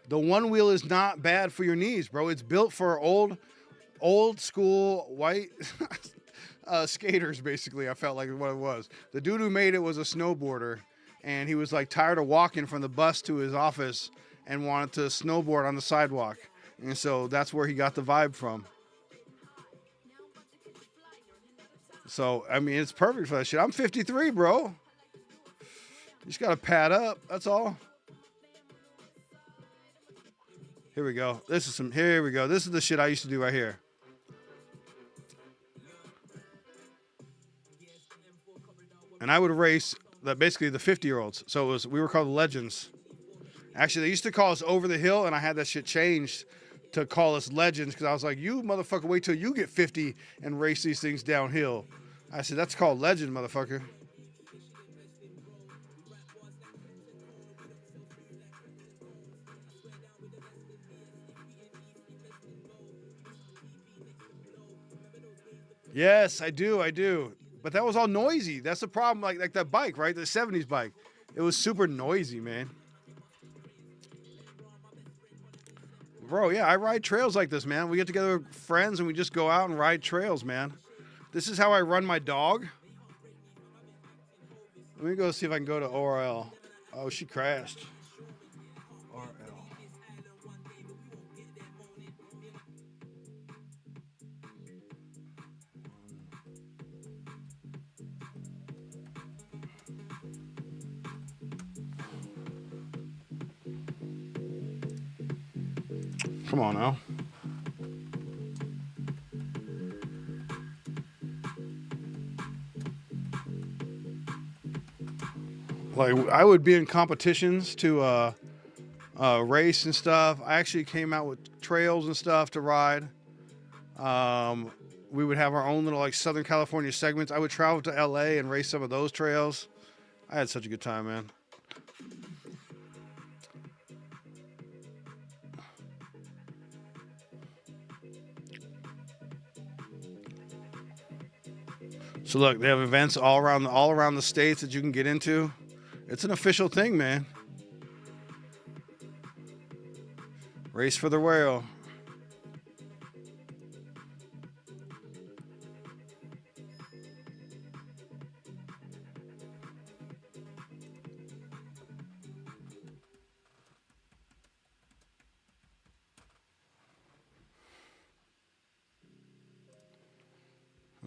the one wheel is not bad for your knees, bro. It's built for old school white skaters, basically. I felt like what it was. The dude who made it was a snowboarder, and he was like tired of walking from the bus to his office and wanted to snowboard on the sidewalk, and so that's where he got the vibe from. So, I mean, it's perfect for that shit. I'm 53, bro. You just got to pad up. That's all. Here we go. Here we go. This is the shit I used to do right here. And I would race basically the 50-year-olds. So we were called legends. Actually, they used to call us over the hill, and I had that shit changed to call us legends because I was like, you motherfucker, wait till you get 50 and race these things downhill. I said, that's called legend, motherfucker. Yes, I do. But that was all noisy. That's the problem. Like that bike, right? The 70s bike. It was super noisy, man. Bro, yeah, I ride trails like this, man. We get together with friends and we just go out and ride trails, man. This is how I run my dog. Let me go see if I can go to ORL. Oh, she crashed. ORL. Come on now. Like I would be in competitions to race and stuff. I actually came out with trails and stuff to ride. We would have our own little like Southern California segments. I would travel to LA and race some of those trails. I had such a good time, man. So look, they have events all around the states that you can get into. It's an official thing, man. Race for the whale.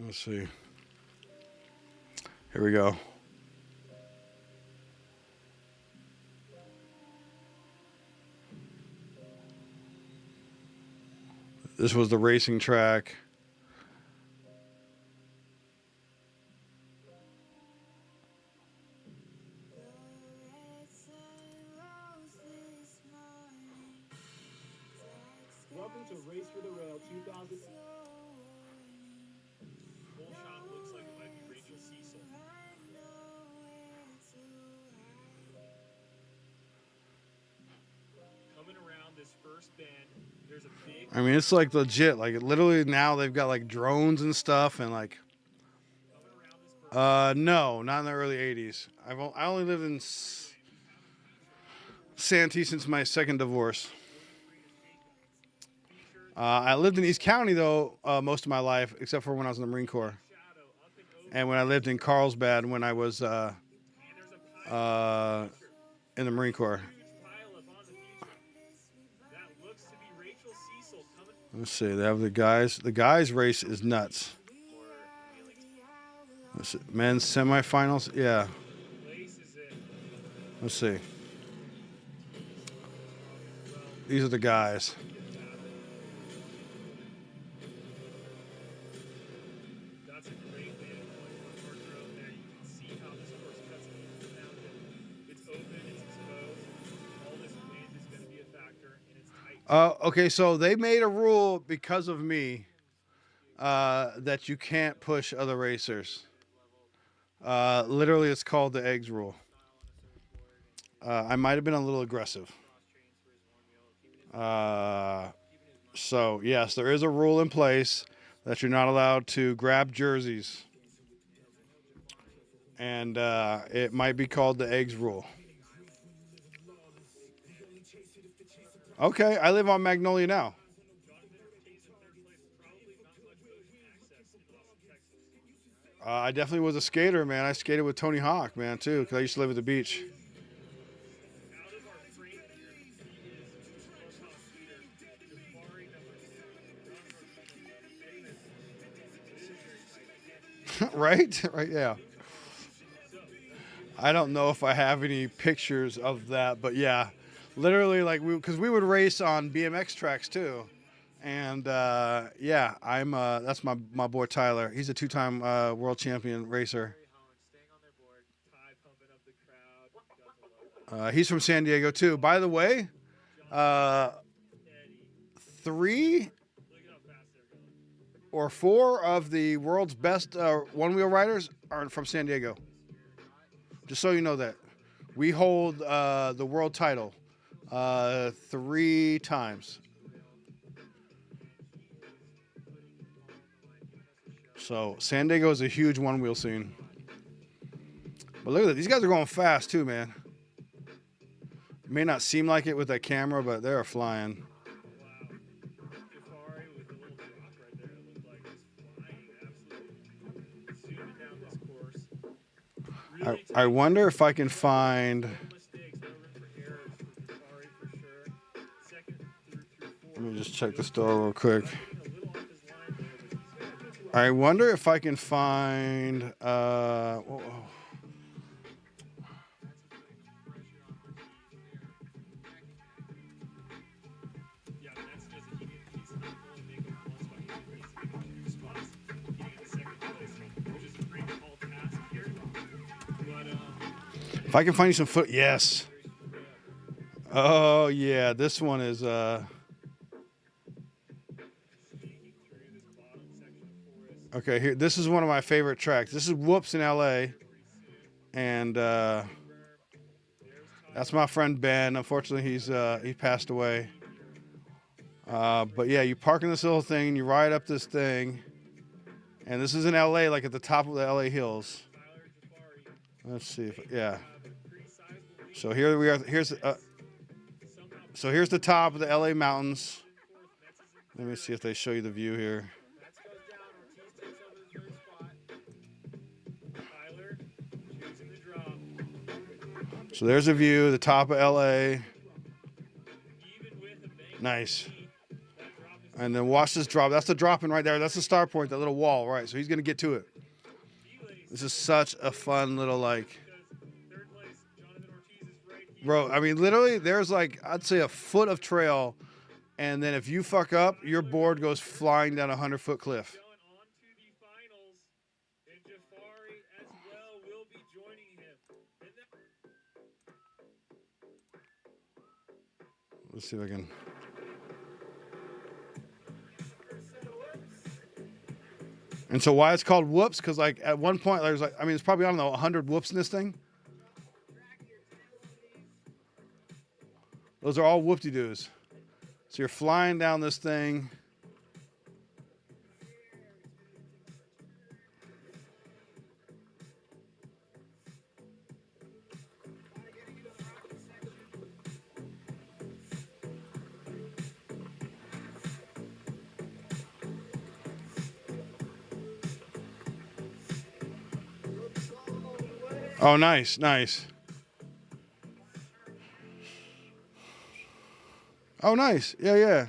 Let's see. Here we go. This was the racing track. Welcome to Race for the Rail 2000. Full shot looks like it might be Rachel Cecil. Coming around this first bend, there's a big. I mean, it's like legit. Like literally now they've got like drones and stuff and like. Coming around this first. No, not in the early '80s. I only lived in Santee since my second divorce. I lived in East County though most of my life, except for when I was in the Marine Corps, and when I lived in Carlsbad when I was in the Marine Corps. Let's see. They have the guys. The guys' race is nuts. Let's see, men's semifinals. Yeah. Let's see. These are the guys. That's a great man going towards the road there. You can see how this course cuts into the mountain. It's open, it's exposed. All this wind is going to be a factor, and it's tight. Okay, so they made a rule because of me that you can't push other racers. Literally, it's called the eggs rule. I might have been a little aggressive. So, yes, there is a rule in place that you're not allowed to grab jerseys. And it might be called the eggs rule. Okay, I live on Magnolia now. I definitely was a skater, man. I skated with Tony Hawk, man, too, because I used to live at the beach. Right? Right, yeah. I don't know if I have any pictures of that, but yeah. Literally, like, because we would race on BMX tracks, too. And, yeah, that's my boy Tyler. He's a two-time world champion racer. He's from San Diego, too. By the way, 3 or 4 of the world's best one-wheel riders are from San Diego. Just so you know that. We hold the world title 3 times. So San Diego is a huge one-wheel scene. But look at that. These guys are going fast too, man. It may not seem like it with that camera, but they are flying. I wonder if I can find. Let me just check the store real quick. I wonder if I can find. If I can find you some foot, yes. Oh yeah, this one is. Okay, here. This is one of my favorite tracks. This is Whoops in LA, and that's my friend Ben. Unfortunately, he passed away. But yeah, you park in this little thing, and you ride up this thing, and this is in LA, like at the top of the LA hills. Let's see if yeah. So here we are. So here's the top of the LA mountains. Let me see if they show you the view here. So there's a view, the top of LA. Nice. And then watch this drop. That's the dropping right there. That's the start point, that little wall, right? So he's going to get to it. This is such a fun little, like... Third place, Jonathan Ortiz is right here. Bro, I mean, literally, there's like, I'd say a foot of trail. And then if you fuck up, your board goes flying down a 100-foot cliff. Going on to the finals, and Jafari as well will be joining him. And Let's see if I can... And so why it's called whoops? Because like at one point there's like, I mean, it's probably, I don't know, 100 whoops in this thing. Those are all whoop-de-doos. So you're flying down this thing. Oh, nice, nice. Oh, nice. Yeah, yeah.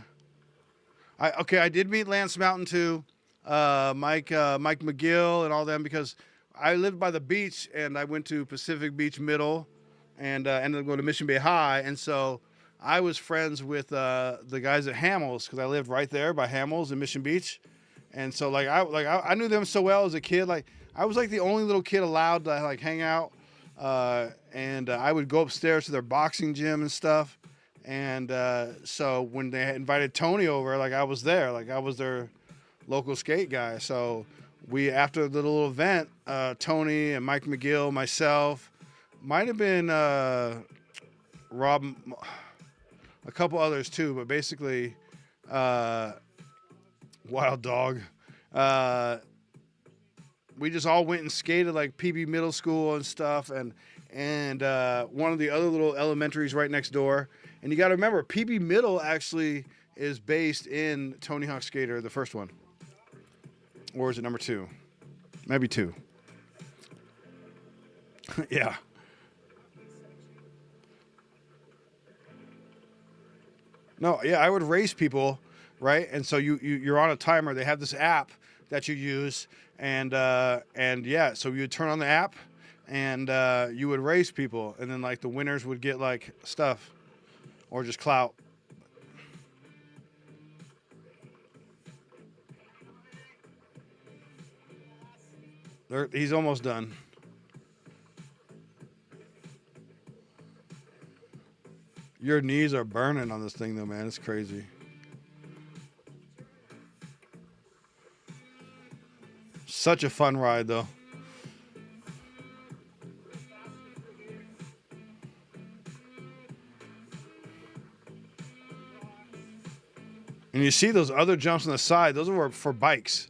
I did meet Lance Mountain too, Mike McGill and all them, because I lived by the beach and I went to Pacific Beach Middle and ended up going to Mission Bay High, and so I was friends with the guys at Hamels because I lived right there by Hamels in Mission Beach, and so I knew them so well as a kid. Like I was like the only little kid allowed to like hang out, and I would go upstairs to their boxing gym and stuff. And so when they invited Tony over, like I was there, like I was their local skate guy. So we, after the little event, Tony and Mike McGill, myself, might have been Rob, a couple others too, but basically Wild Dog. We just all went and skated like PB Middle School and stuff, and one of the other little elementaries right next door. And you got to remember, PB Middle actually is based in Tony Hawk Skater, the first one. Or is it number 2? Maybe 2. Yeah. No, yeah, I would race people, right? And so you're on a timer. They have this app that you use, and yeah, so you would turn on the app, and you would race people, and then like the winners would get like stuff. Or just clout. He's almost done. Your knees are burning on this thing though, man. It's crazy. Such a fun ride though. And you see those other jumps on the side, those were for bikes.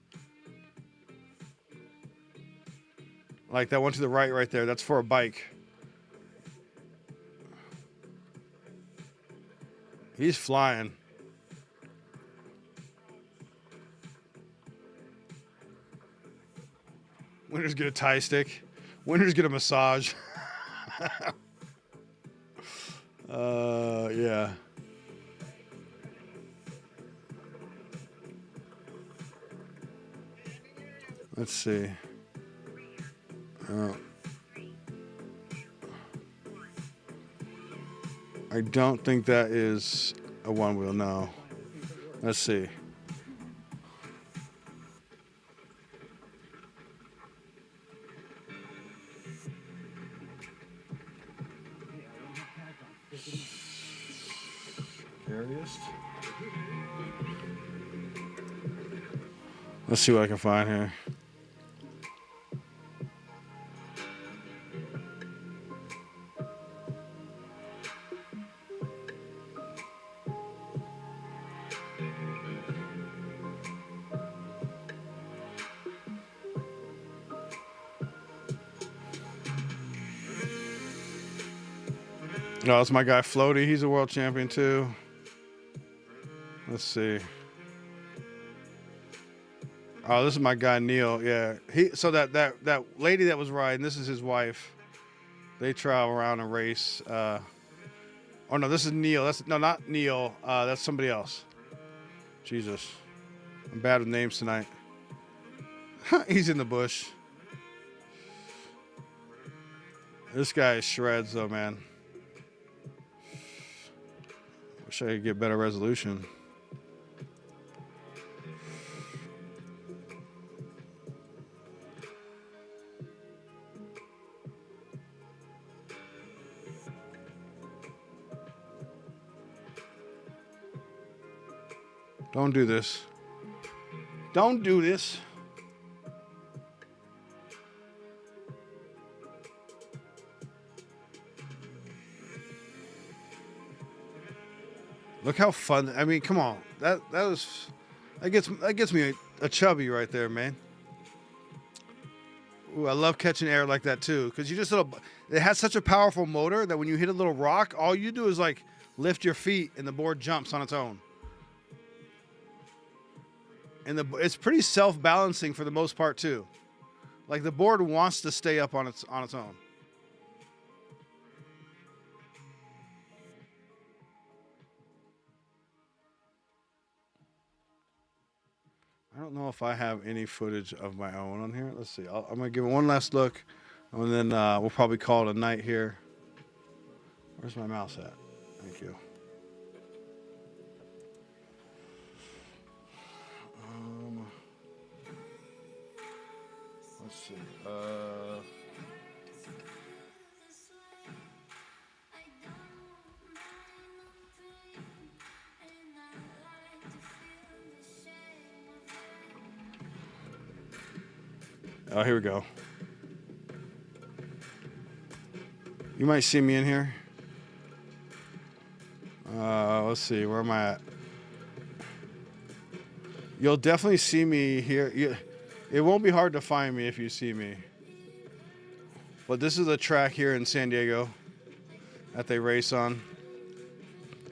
Like that one to the right there, that's for a bike. He's flying. Winners get a tie stick. Winners get a massage. Yeah. Let's see. I don't think that is a one wheel, no. Let's see. Scariest? Let's see what I can find here. Oh, that's my guy Floaty. He's a world champion too. Let's see. Oh, this is my guy Neil. Yeah, so that lady that was riding, this is his wife. They travel around and race. Oh no, this is Neil. No, not Neil. That's somebody else. Jesus. I'm bad with names tonight. He's in the bush. This guy shreds though, man. Wish I could get better resolution. Don't do this. Don't do this. Look how fun. I mean, come on. That gets me a chubby right there, man. Ooh, I love catching air like that too, because it has such a powerful motor that when you hit a little rock, all you do is like lift your feet and the board jumps on its own. And it's pretty self-balancing for the most part too. Like the board wants to stay up on its own. I don't know if I have any footage of my own on here. Let's see. I'm gonna give it one last look, and then we'll probably call it a night here. Where's my mouse at? Thank you. Let's see. Oh, here we go. You might see me in here. Let's see. Where am I at? You'll definitely see me here. It won't be hard to find me if you see me. But this is a track here in San Diego that they race on.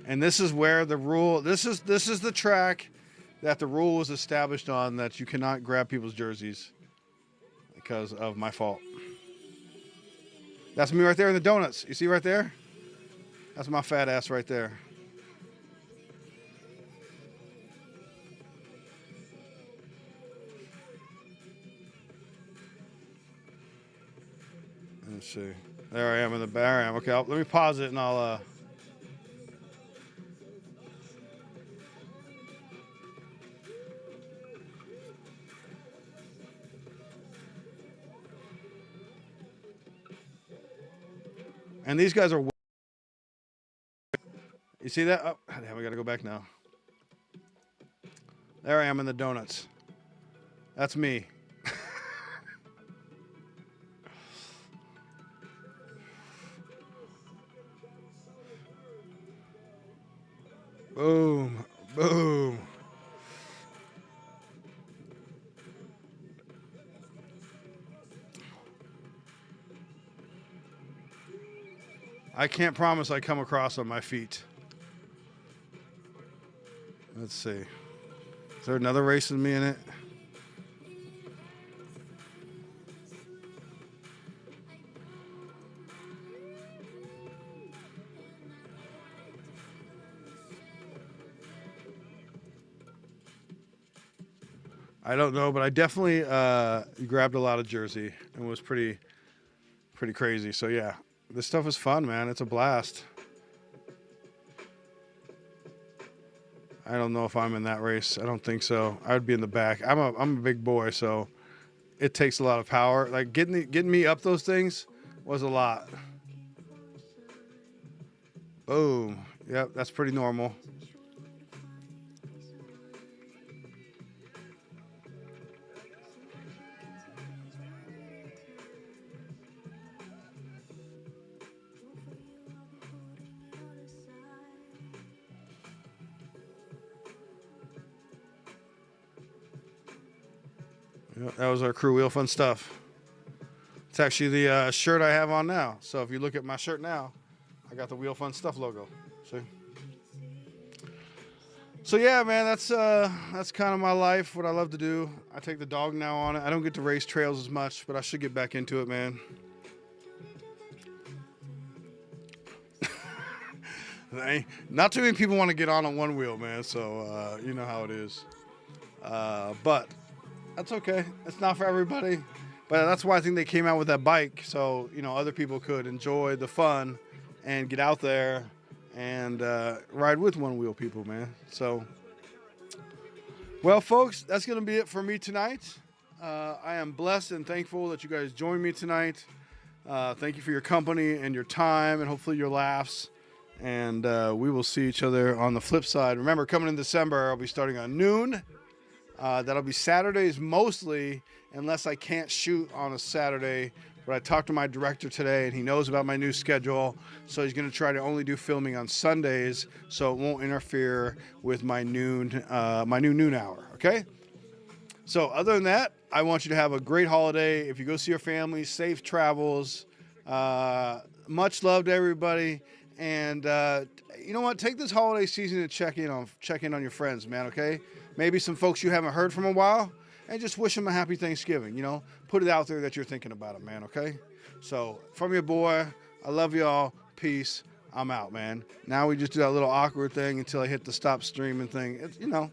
And this is where the rule, this is the track that the rule was established on, that you cannot grab people's jerseys because of my fault. That's me right there in the donuts. You see right there? That's my fat ass right there. Let's see. There I am in the bar. I am. Okay, let me pause it and I'll and these guys are. You see that? Oh, damn, we got to go back now. There I am in the donuts. That's me. Boom. Boom. I can't promise I come across on my feet. Let's see. Is there another race with me in it? I don't know, but I definitely grabbed a lot of jersey and was pretty crazy. So yeah, this stuff is fun, man. It's a blast. I don't know if I'm in that race. I don't think so. I would be in the back. I'm a big boy, so it takes a lot of power. Like getting me up those things was a lot. Boom. Yep, that's pretty normal. Yep, that was our crew wheel fun stuff. It's actually the shirt I have on now. So if you look at my shirt now, I got the Wheel Fun Stuff logo. See? So yeah, man, that's kind of my life, what I love to do. I take the dog now on it. I don't get to race trails as much, but I should get back into it, man. Not too many people want to get on one wheel, man. So you know how it is. But that's okay. It's not for everybody. But that's why I think they came out with that bike, so other people could enjoy the fun and get out there and ride with one wheel people, man. So, well, folks, that's gonna be it for me tonight. I am blessed and thankful that you guys joined me tonight. Thank you for your company and your time, and hopefully your laughs. And we will see each other on the flip side. Remember, coming in December, I'll be starting on noon. That'll be Saturdays mostly, unless I can't shoot on a Saturday. But I talked to my director today, and he knows about my new schedule, so he's going to try to only do filming on Sundays, so it won't interfere with my new noon hour. Okay. So other than that, I want you to have a great holiday. If you go see your family, safe travels. Much love to everybody. And you know what? Take this holiday season to check in on your friends, man. Okay? Maybe some folks you haven't heard from a while, and just wish them a happy Thanksgiving. Put it out there that you're thinking about them, man. Okay? So from your boy, I love y'all. Peace. I'm out, man. Now we just do that little awkward thing until I hit the stop streaming thing. It's, you know.